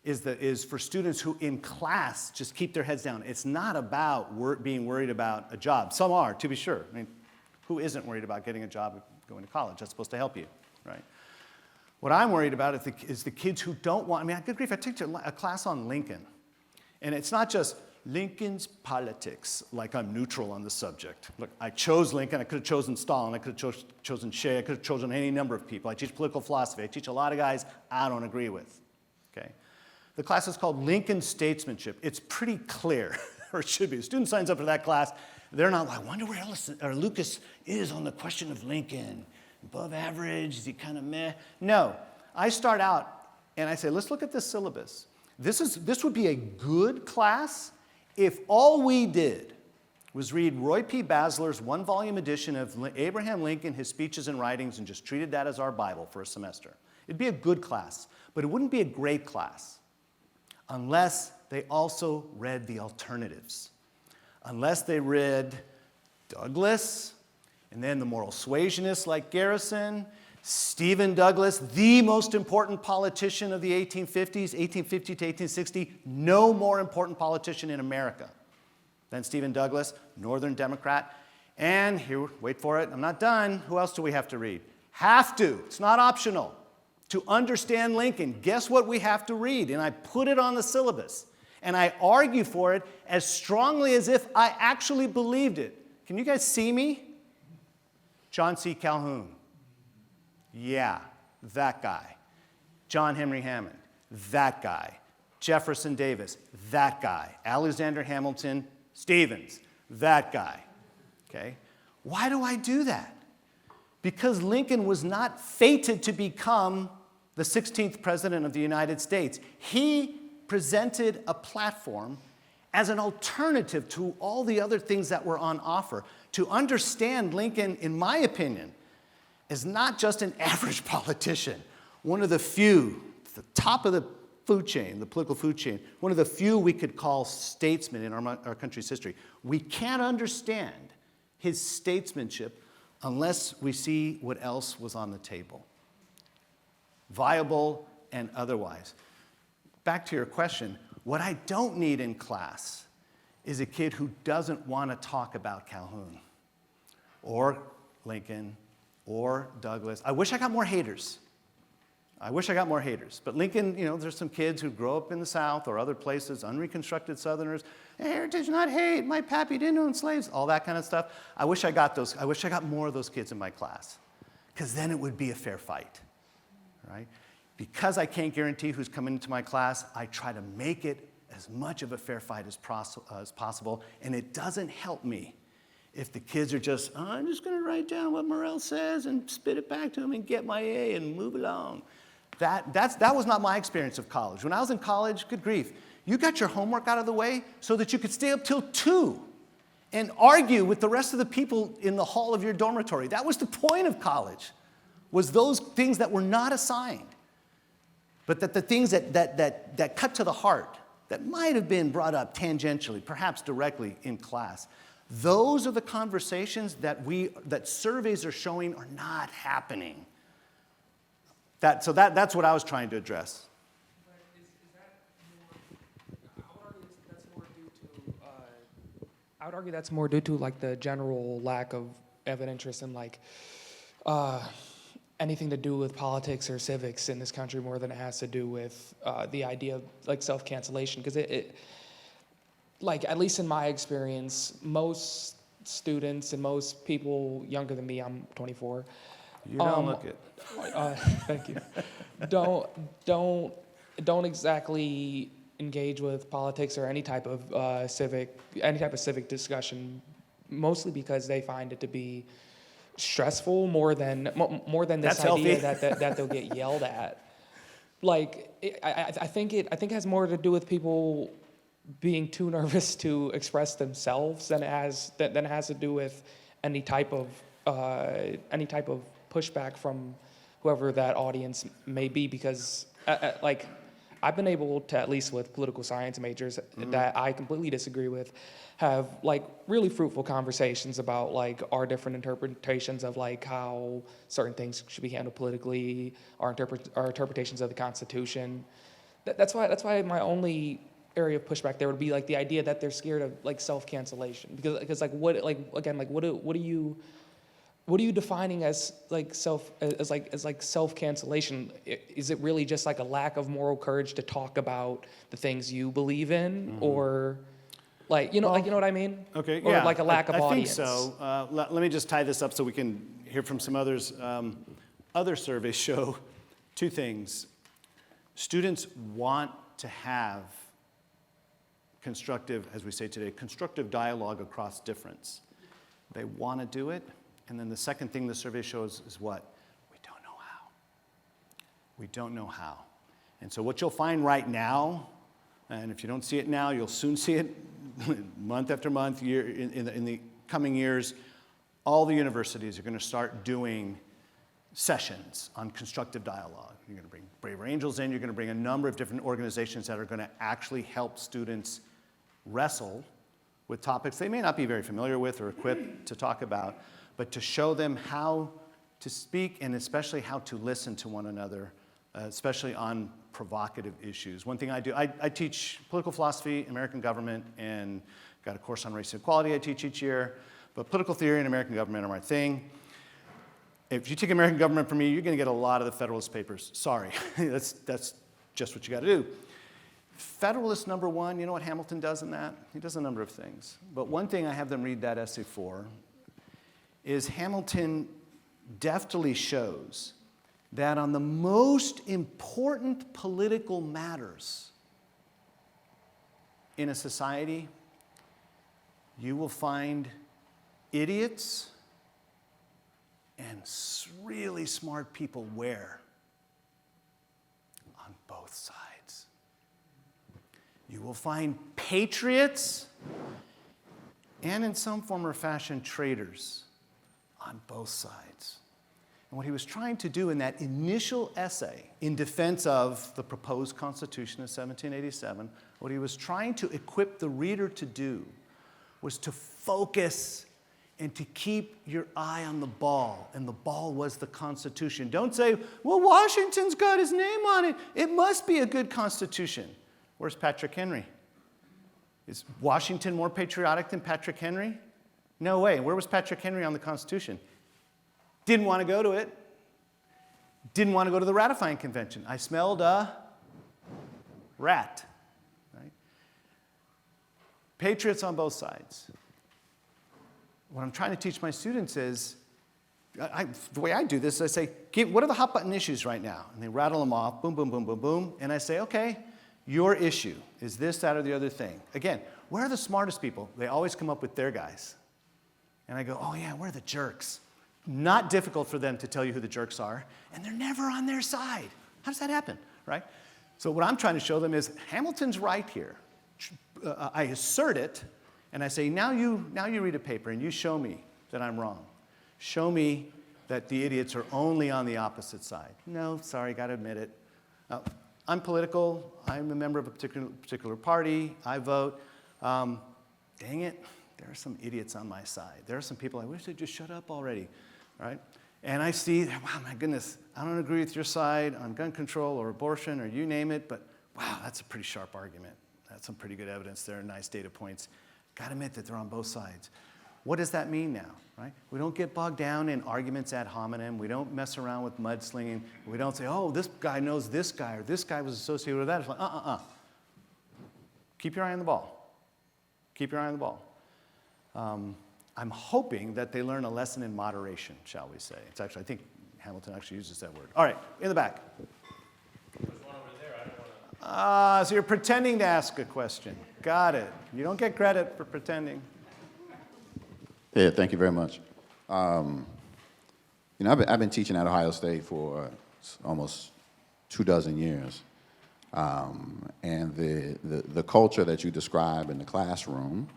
is for students who in class just keep their heads down. It's not about being worried about a job. Some are, to be sure. I mean, who isn't worried about getting a job going to college? That's supposed to help you, right? What I'm worried about is the kids who don't want, good grief, I took a class on Lincoln. And it's not just Lincoln's politics, like I'm neutral on the subject. Look, I chose Lincoln, I could have chosen Stalin, I could have chosen Shea, I could have chosen any number of people. I teach political philosophy, I teach a lot of guys I don't agree with, okay? The class is called Lincoln Statesmanship. It's pretty clear, or it should be. The student signs up for that class, they're not like, I wonder where Lucas is on the question of Lincoln. Above average, is he kind of meh? No, I start out and I say, let's look at this syllabus. This would be a good class if all we did was read Roy P. Basler's one-volume edition of Abraham Lincoln, His Speeches and Writings, and just treated that as our Bible for a semester. It'd be a good class, but it wouldn't be a great class unless they also read the alternatives, unless they read Douglass, and then the moral suasionists like Garrison, Stephen Douglass, the most important politician of the 1850s, 1850 to 1860, no more important politician in America than Stephen Douglass, Northern Democrat. And here, wait for it, I'm not done. Who else do we have to read? Have to, it's not optional. To understand Lincoln, guess what we have to read? And I put it on the syllabus. And I argue for it as strongly as if I actually believed it. Can you guys see me? John C. Calhoun. Yeah, that guy. John Henry Hammond, that guy. Jefferson Davis, that guy. Alexander Hamilton Stevens, that guy. Okay? Why do I do that? Because Lincoln was not fated to become the 16th President of the United States. He presented a platform as an alternative to all the other things that were on offer. To understand Lincoln, in my opinion, is not just an average politician, one of the few, the top of the food chain, the political food chain, one of the few we could call statesmen in our country's history. We can't understand his statesmanship unless we see what else was on the table, viable and otherwise. Back to your question, what I don't need in class is a kid who doesn't want to talk about Calhoun or Lincoln or Douglass. I wish I got more haters. But Lincoln, there's some kids who grow up in the South or other places, unreconstructed Southerners. Heritage, not hate. My pappy didn't own slaves. All that kind of stuff. I wish I got those. I wish I got more of those kids in my class, because then it would be a fair fight, right? Because I can't guarantee who's coming into my class, I try to make it as much of a fair fight as possible, and it doesn't help me if the kids are just, I'm just going to write down what Morel says and spit it back to him and get my A and move along. That was not my experience of college. When I was in college, good grief, you got your homework out of the way so that you could stay up till 2 and argue with the rest of the people in the hall of your dormitory. That was the point of college, was those things that were not assigned, but that the things that cut to the heart, that might have been brought up tangentially, perhaps directly in class. Those are the conversations that surveys are showing are not happening. That's what I was trying to address. I would argue that's more due to like the general lack of interest in like anything to do with politics or civics in this country more than it has to do with the idea of like self-cancellation. Because it like, at least in my experience, most students and most people younger than me, I'm 24. You don't look it. Thank you. Don't exactly engage with politics or any type of civic discussion, mostly because they find it to be stressful more than this That's idea healthy. that they'll get yelled at. Like I think it has more to do with people being too nervous to express themselves than it has to do with any type of pushback from whoever that audience may be, because like I've been able to, at least with political science majors that I completely disagree with, have like really fruitful conversations about like our different interpretations of like how certain things should be handled politically, our interpretations of the Constitution. That's why my only area of pushback there would be like the idea that they're scared of like self-cancellation, because like what are you defining as like self-cancellation? Is it really just like a lack of moral courage to talk about the things you believe in, or like you know what I mean? Okay, or yeah, like a lack of audience. I think so. Let me just tie this up so we can hear from some others. Other surveys show two things. Students want to have constructive, as we say today, constructive dialogue across difference. They want to do it. And then the second thing the survey shows is what? We don't know how. We don't know how. And so what you'll find right now, and if you don't see it now, you'll soon see it month after month, in the coming years, all the universities are going to start doing sessions on constructive dialogue. You're going to bring Braver Angels in. You're going to bring a number of different organizations that are going to actually help students wrestle with topics they may not be very familiar with or equipped to talk about, but to show them how to speak and especially how to listen to one another, especially on provocative issues. One thing I do, I teach political philosophy, American government, and got a course on race and equality I teach each year, but political theory and American government are my thing. If you take American government from me, you're going to get a lot of the Federalist Papers. Sorry, that's just what you got to do. Federalist number one, you know what Hamilton does in that? He does a number of things. But one thing I have them read that essay for is Hamilton deftly shows that on the most important political matters in a society, you will find idiots and really smart people where? both sides. You will find patriots and in some form or fashion traitors on both sides. And what he was trying to do in that initial essay in defense of the proposed Constitution of 1787, what he was trying to equip the reader to do was to focus and to keep your eye on the ball. And the ball was the Constitution. Don't say, well, Washington's got his name on it. It must be a good Constitution. Where's Patrick Henry? Is Washington more patriotic than Patrick Henry? No way. Where was Patrick Henry on the Constitution? Didn't want to go to it. Didn't want to go to the ratifying convention. I smelled a rat. Right? Patriots on both sides. What I'm trying to teach my students is, the way I do this, I say, what are the hot button issues right now? And they rattle them off, boom, boom, boom, boom, boom. And I say, okay, your issue is this, that, or the other thing. Again, where are the smartest people? They always come up with their guys. And I go, oh yeah, we're the jerks. Not difficult for them to tell you who the jerks are, and they're never on their side. How does that happen, right? So what I'm trying to show them is Hamilton's right here. I assert it, and I say, now you read a paper, and you show me that I'm wrong. Show me that the idiots are only on the opposite side. No, sorry, got to admit it. I'm political. I'm a member of a particular party. I vote. Dang it, there are some idiots on my side. There are some people I wish they'd just shut up already. Right? And I see, wow, my goodness, I don't agree with your side on gun control or abortion or you name it, but wow, that's a pretty sharp argument. That's some pretty good evidence there, nice data points. Got to admit that they're on both sides. What does that mean now, right? We don't get bogged down in arguments ad hominem. We don't mess around with mudslinging. We don't say, oh, this guy knows this guy or this guy was associated with that. It's like, Keep your eye on the ball. Keep your eye on the ball. I'm hoping that they learn a lesson in moderation, shall we say. It's actually, I think Hamilton actually uses that word. All right, in the back. There's one over there. I don't want to. So you're pretending to ask a question. Got it. You don't get credit for pretending. Yeah, thank you very much. I've been teaching at Ohio State for almost 24 years. And the culture that you describe in the classroom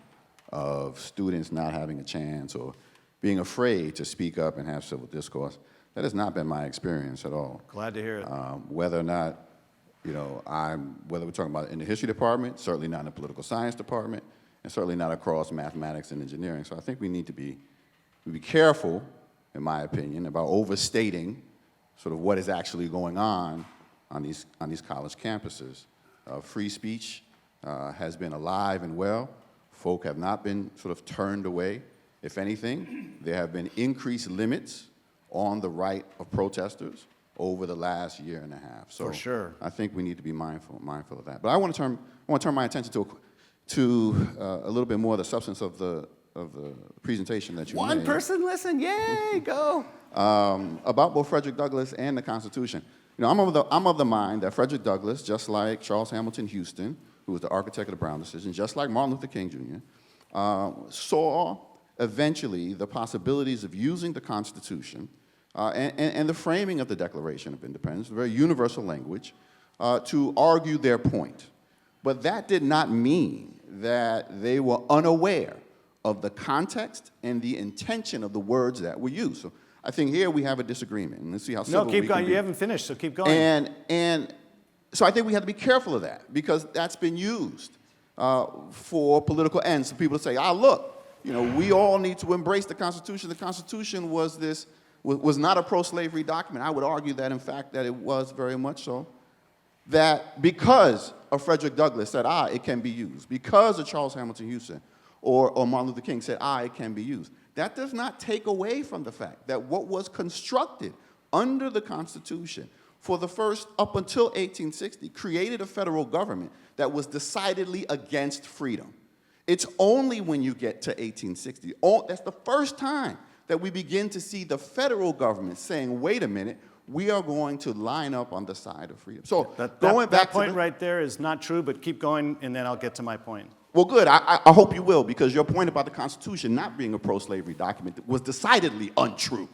of students not having a chance or being afraid to speak up and have civil discourse, that has not been my experience at all. Glad to hear it. Whether or not, whether we're talking about in the history department, certainly not in the political science department, and certainly not across mathematics and engineering. So I think we need to be careful, in my opinion, about overstating sort of what is actually going on these college campuses. Free speech has been alive and well. Folk have not been sort of turned away. If anything, there have been increased limits on the right of protesters over the last year and a half. So for sure. I think we need to be mindful of that. But I want to turn my attention to a little bit more of the substance of the presentation that you made. One person listen, yay, go. About both Frederick Douglass and the Constitution. I'm of the mind that Frederick Douglass, just like Charles Hamilton Houston, who was the architect of the Brown decision, just like Martin Luther King Jr., saw eventually the possibilities of using the Constitution and the framing of the Declaration of Independence, a very universal language, to argue their point. But that did not mean that they were unaware of the context and the intention of the words that were used. So I think here we have a disagreement. And let's see how civil we can be. No, keep going. You haven't finished, so keep going. And so I think we have to be careful of that because that's been used for political ends. So people say, look, we all need to embrace the Constitution. The Constitution was not a pro-slavery document. I would argue that, in fact, that it was very much so. That because of Frederick Douglass said, it can be used. Because of Charles Hamilton Houston or Martin Luther King said, it can be used. That does not take away from the fact that what was constructed under the Constitution for the first, up until 1860, created a federal government that was decidedly against freedom. It's only when you get to 1860, that's the first time that we begin to see the federal government saying, wait a minute, we are going to line up on the side of freedom. So that point right there is not true, but keep going, and then I'll get to my point. Well, good. I hope you will, because your point about the Constitution not being a pro-slavery document was decidedly untrue.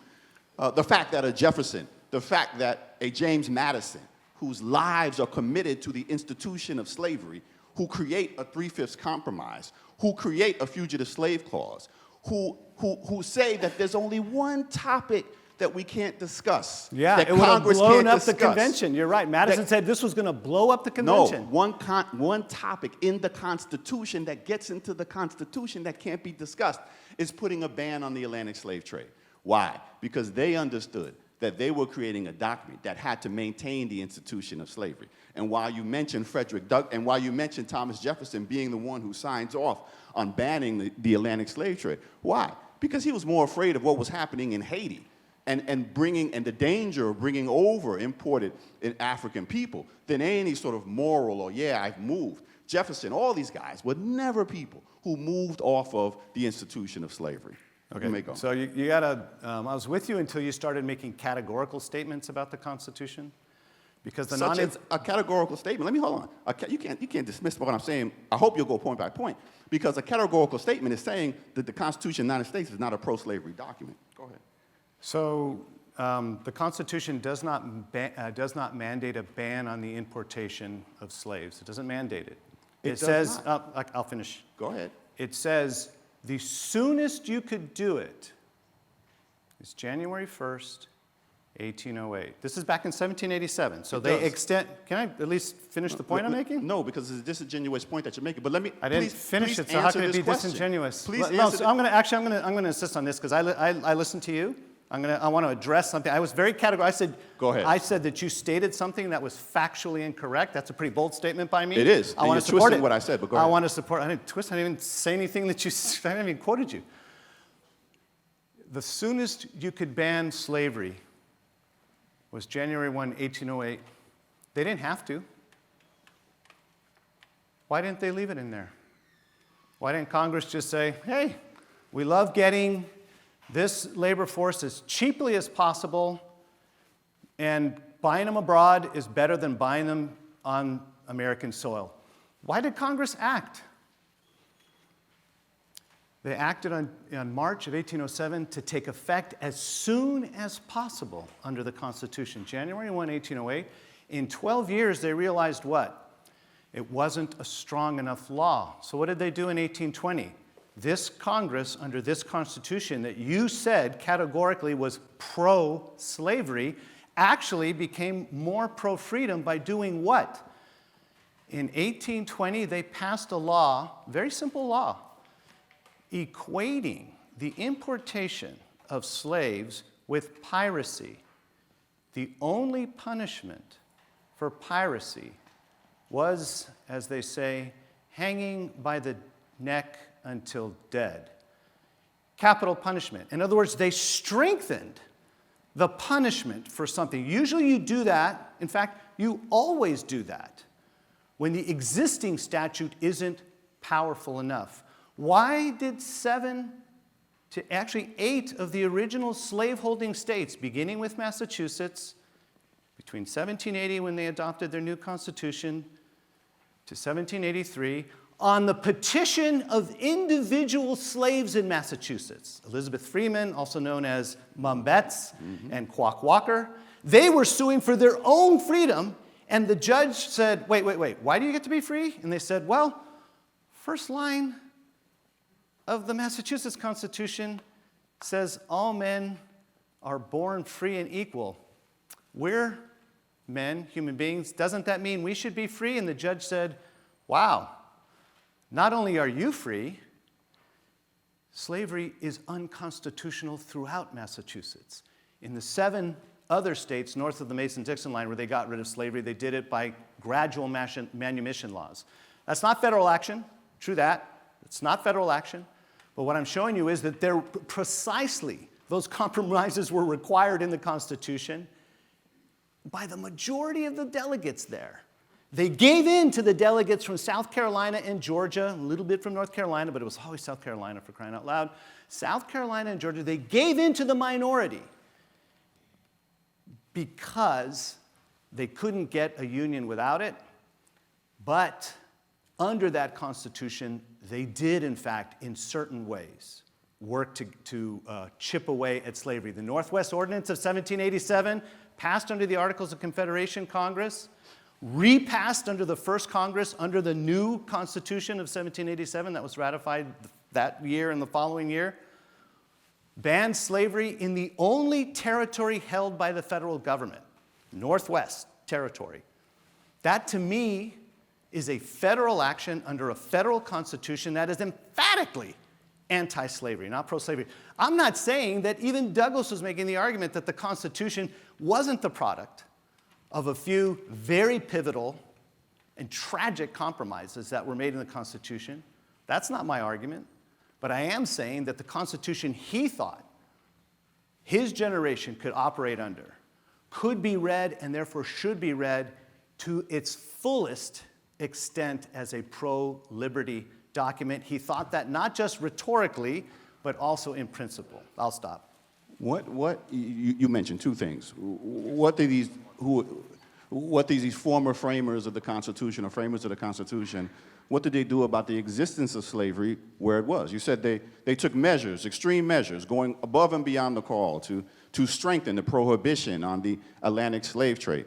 The fact that a Jefferson, the fact that a James Madison, whose lives are committed to the institution of slavery, who create a 3/5 compromise, who create a fugitive slave clause, who say that there's only one topic that we can't discuss. Yeah, that it would have Congress blown can't up the discuss. convention. You're right. Madison said this was going to blow up the No, convention. one topic in the Constitution that gets into the Constitution that can't be discussed is putting a ban on the Atlantic slave trade. Why? Because they understood that they were creating a document that had to maintain the institution of slavery. And while you mentioned and while you mentioned Thomas Jefferson being the one who signs off on banning the Atlantic slave trade, why? Because he was more afraid of what was happening in Haiti and the danger of bringing over imported African people than any sort of moral or, yeah, I've moved. Jefferson, all these guys were never people who moved off of the institution of slavery. Okay, You may go. so you gotta, I was with you until you started making categorical statements about the Constitution. Because the Such as a categorical statement. Let me hold on. You can't dismiss what I'm saying. I hope you'll go point by point. Because a categorical statement is saying that the Constitution of the United States is not a pro-slavery document. Go ahead. So the Constitution does not mandate a ban on the importation of slaves. It doesn't mandate it. It It does says, not. I'll finish. Go ahead. It says the soonest you could do it is January 1st, 1808. This is back in 1787. So It they does. extend, can I at least finish the point I'm making? No, because it's a disingenuous point that you're making. But let me. I didn't please finish it, so how answer can it this be question. disingenuous? Please No, answer so the- I'm gonna insist on this because I listened to you. I want to address something. I was very categorical. Go ahead. I said that you stated something that was factually incorrect. That's a pretty bold statement by me. It is, I and want you're to support twisting it. what I said, but go I ahead. want to support. I didn't twist. I didn't even say anything that you. I haven't even quoted you. The soonest you could ban slavery was January 1, 1808. They didn't have to. Why didn't they leave it in there? Why didn't Congress just say, hey, we love getting this labor force as cheaply as possible, and buying them abroad is better than buying them on American soil? Why did Congress act? They acted on March of 1807 to take effect as soon as possible under the Constitution. January 1, 1808. In 12 years, they realized what? It wasn't a strong enough law. So what did they do in 1820? This Congress, under this Constitution that you said categorically was pro-slavery, actually became more pro-freedom by doing what? In 1820, they passed a law, very simple law, equating the importation of slaves with piracy. The only punishment for piracy was, as they say, hanging by the neck until dead. Capital punishment. In other words, they strengthened the punishment for something. Usually you do that, in fact, you always do that, when the existing statute isn't powerful enough. Why did 8 of the original slaveholding states, beginning with Massachusetts, between 1780 when they adopted their new constitution to 1783, on the petition of individual slaves in Massachusetts, Elizabeth Freeman, also known as Mum Betts, and Quock Walker, they were suing for their own freedom, and the judge said, wait, why do you get to be free? And they said, well, first line of the Massachusetts Constitution says all men are born free and equal. We're men, human beings. Doesn't that mean we should be free? And the judge said, wow, not only are you free, slavery is unconstitutional throughout Massachusetts. In the 7 other states north of the Mason-Dixon line where they got rid of slavery, they did it by gradual manumission laws. That's not federal action. True that. It's not federal action. But what I'm showing you is that precisely those compromises were required in the Constitution by the majority of the delegates there. They gave in to the delegates from South Carolina and Georgia, a little bit from North Carolina, but it was always South Carolina for crying out loud. South Carolina and Georgia, they gave in to the minority because they couldn't get a union without it. But under that Constitution, they did, in fact, in certain ways, work to chip away at slavery. The Northwest Ordinance of 1787 passed under the Articles of Confederation Congress, repassed under the first Congress under the new Constitution of 1787 that was ratified that year and the following year, banned slavery in the only territory held by the federal government, Northwest Territory. That, to me, is a federal action under a federal constitution that is emphatically anti-slavery, not pro-slavery. I'm not saying that even Douglass was making the argument that the Constitution wasn't the product of a few very pivotal and tragic compromises that were made in the Constitution. That's not my argument. But I am saying that the Constitution he thought his generation could operate under could be read and therefore should be read to its fullest extent as a pro-liberty document. He thought that not just rhetorically, but also in principle. I'll stop. You mentioned two things. What did these former framers of the Constitution or framers of the Constitution, what did they do about the existence of slavery where it was? You said they took measures, extreme measures, going above and beyond the call to strengthen the prohibition on the Atlantic slave trade.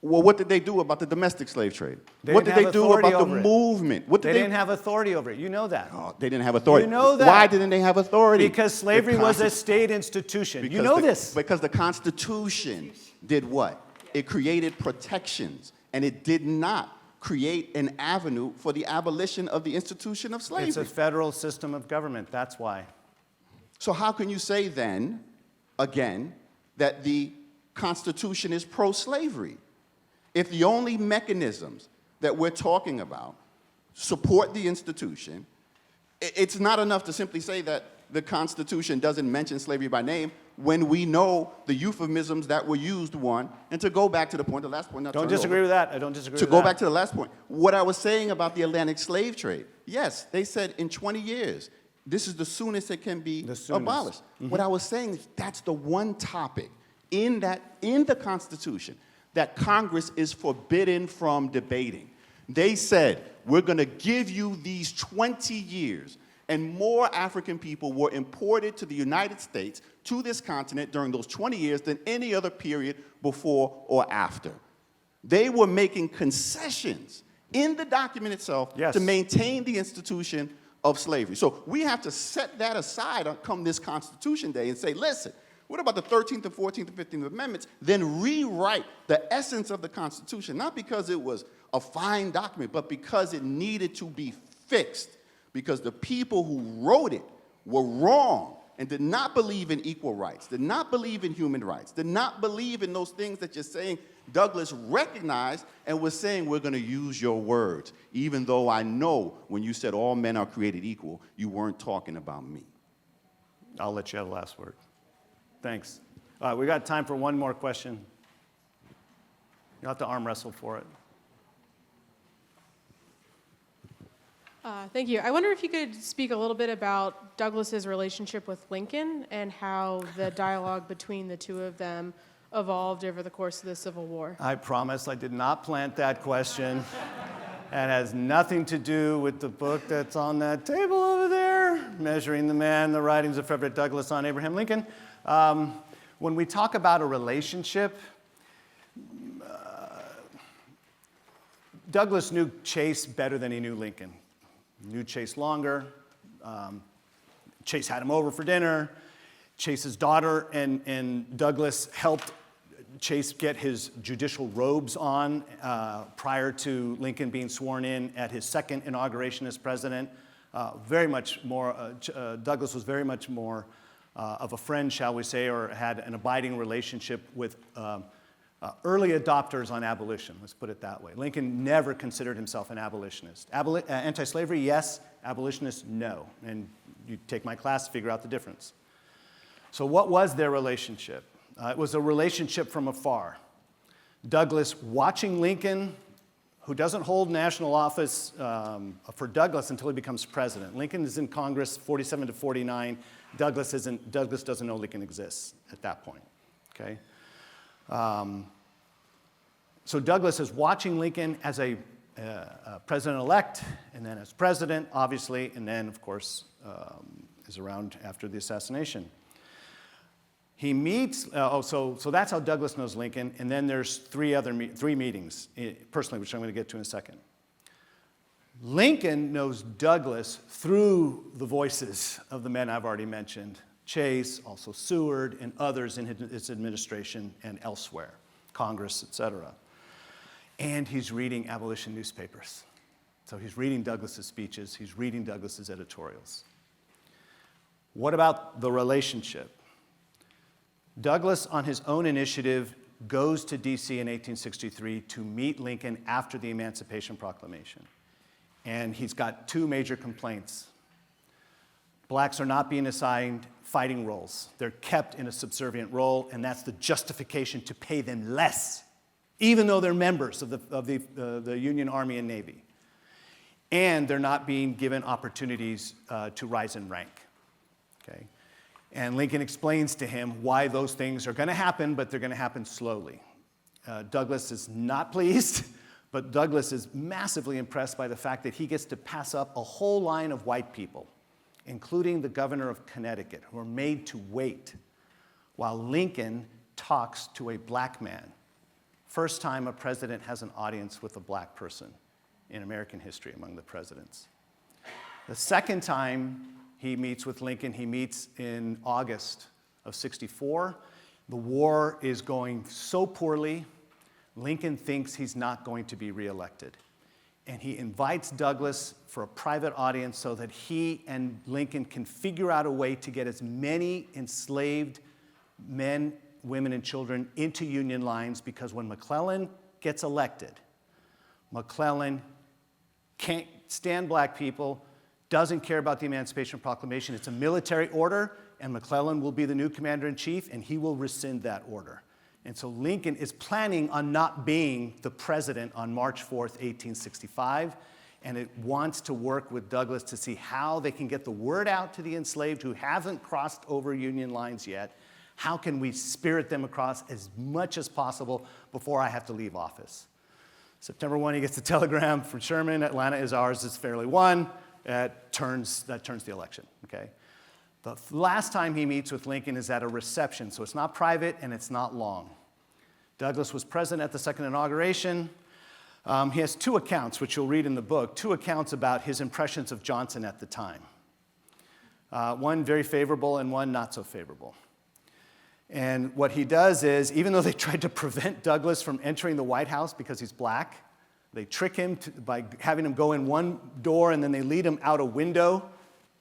Well, what did they do about the domestic slave trade? What did they do about the movement? They didn't have authority over it. You know that. Oh, they didn't have authority. You know that. Why didn't they have authority? Because slavery was a state institution. You know this. Because the Constitution did what? It created protections, and it did not create an avenue for the abolition of the institution of slavery. It's a federal system of government. That's why. So how can you say then, again, that the Constitution is pro-slavery? If the only mechanisms that we're talking about support the institution, it's not enough to simply say that the Constitution doesn't mention slavery by name when we know the euphemisms that were used, one, and to go back to the point, the last point. Don't disagree with that. I don't disagree with that. To go back to the last point, what I was saying about the Atlantic slave trade, yes, they said in 20 years, this is the soonest it can be abolished. Mm-hmm. What I was saying is that's the one topic in the Constitution that Congress is forbidden from debating. They said, we're going to give you these 20 years, and more African people were imported to the United States, to this continent during those 20 years than any other period before or after. They were making concessions in the document itself to maintain the institution of slavery. So we have to set that aside come this Constitution Day and say, listen, what about the 13th and 14th and 15th Amendments? Then rewrite the essence of the Constitution, not because it was a fine document, but because it needed to be fixed, because the people who wrote it were wrong and did not believe in equal rights, did not believe in human rights, did not believe in those things that you're saying Douglass recognized and was saying, we're going to use your words, even though I know when you said all men are created equal, you weren't talking about me. I'll let you have the last word. Thanks. We got time for one more question. You'll have to arm wrestle for it. Thank you. I wonder if you could speak a little bit about Douglass's relationship with Lincoln and how the dialogue between the two of them evolved over the course of the Civil War. I promise I did not plant that question. It has nothing to do with the book that's on that table over there, Measuring the Man, the Writings of Frederick Douglass on Abraham Lincoln. When we talk about a relationship, Douglass knew Chase better than he knew Lincoln. He knew Chase longer. Chase had him over for dinner. Chase's daughter and Douglass helped Chase get his judicial robes on prior to Lincoln being sworn in at his second inauguration as president. Douglass was very much more of a friend, shall we say, or had an abiding relationship with early adopters on abolition, let's put it that way. Lincoln never considered himself an abolitionist. Anti-slavery, yes. Abolitionist, no. And you take my class to figure out the difference. So what was their relationship? It was a relationship from afar. Douglass watching Lincoln, who doesn't hold national office for Douglass until he becomes president. Lincoln is in Congress 47 to 49. Douglass doesn't know Lincoln exists at that point, okay? So Douglass is watching Lincoln as a president-elect, and then as president, obviously, and then, of course, is around after the assassination. He meets, so that's how Douglass knows Lincoln, and then there's three meetings, personally, which I'm going to get to in a second. Lincoln knows Douglass through the voices of the men I've already mentioned, Chase, also Seward, and others in his administration and elsewhere, Congress, etc. And he's reading abolition newspapers. So he's reading Douglass's speeches, he's reading Douglass's editorials. What about the relationship? Douglass, on his own initiative, goes to D.C. in 1863 to meet Lincoln after the Emancipation Proclamation. And he's got two major complaints. Blacks are not being assigned fighting roles. They're kept in a subservient role, and that's the justification to pay them less, even though they're members of the Union Army and Navy. And they're not being given opportunities to rise in rank. Okay? And Lincoln explains to him why those things are going to happen, but they're going to happen slowly. Douglass is not pleased, but Douglass is massively impressed by the fact that he gets to pass up a whole line of white people, including the governor of Connecticut, who are made to wait, while Lincoln talks to a black man. First time a president has an audience with a black person in American history among the presidents. The second time he meets with Lincoln, he meets in August of '64. The war is going so poorly, Lincoln thinks he's not going to be reelected. And he invites Douglass for a private audience so that he and Lincoln can figure out a way to get as many enslaved men, women, and children into Union lines, because when McClellan gets elected, McClellan can't stand black people, doesn't care about the Emancipation Proclamation. It's a military order, and McClellan will be the new commander-in-chief, and he will rescind that order. And so Lincoln is planning on not being the president on March 4th, 1865, and it wants to work with Douglass to see how they can get the word out to the enslaved who haven't crossed over Union lines yet. How can we spirit them across as much as possible before I have to leave office? September 1, he gets a telegram from Sherman, Atlanta is ours, it's fairly won. That turns the election, okay? The last time he meets with Lincoln is at a reception, so it's not private and it's not long. Douglass was present at the second inauguration. He has two accounts, which you'll read in the book, two accounts about his impressions of Johnson at the time. One very favorable and one not so favorable. And what he does is, even though they tried to prevent Douglass from entering the White House because he's black, they trick him by having him go in one door and then they lead him out a window.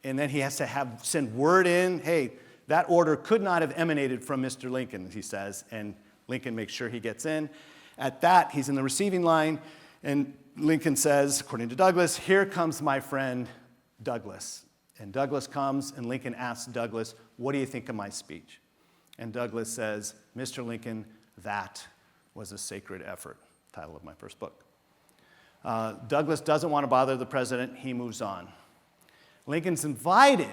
And then he has to send word in, hey, that order could not have emanated from Mr. Lincoln, he says, and Lincoln makes sure he gets in. At that, he's in the receiving line, and Lincoln says, according to Douglass, here comes my friend Douglass. And Douglass comes, and Lincoln asks Douglass, what do you think of my speech? And Douglass says, Mr. Lincoln, that was a sacred effort, title of my first book. Douglass doesn't want to bother the president, he moves on. Lincoln's invited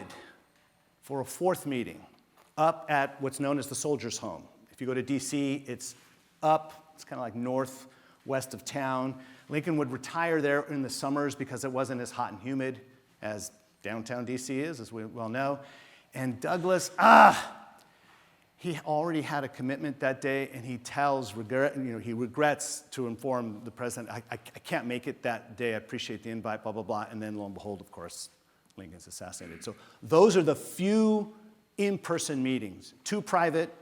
for a fourth meeting up at what's known as the Soldiers' Home. If you go to D.C., it's up, it's kind of like northwest of town. Lincoln would retire there in the summers because it wasn't as hot and humid as downtown D.C. is, as we well know. And Douglass, he already had a commitment that day, and he he regrets to inform the president, I can't make it that day, I appreciate the invite, blah, blah, blah. And then lo and behold, of course, Lincoln's assassinated. So those are the few in-person meetings. Two private,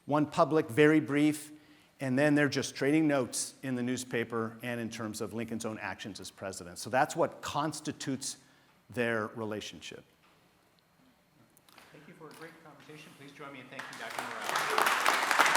one public, very brief, and then they're just trading notes in the newspaper and in terms of Lincoln's own actions as president. So that's what constitutes their relationship. Thank you for a great conversation. Please join me in thanking Dr. Morel.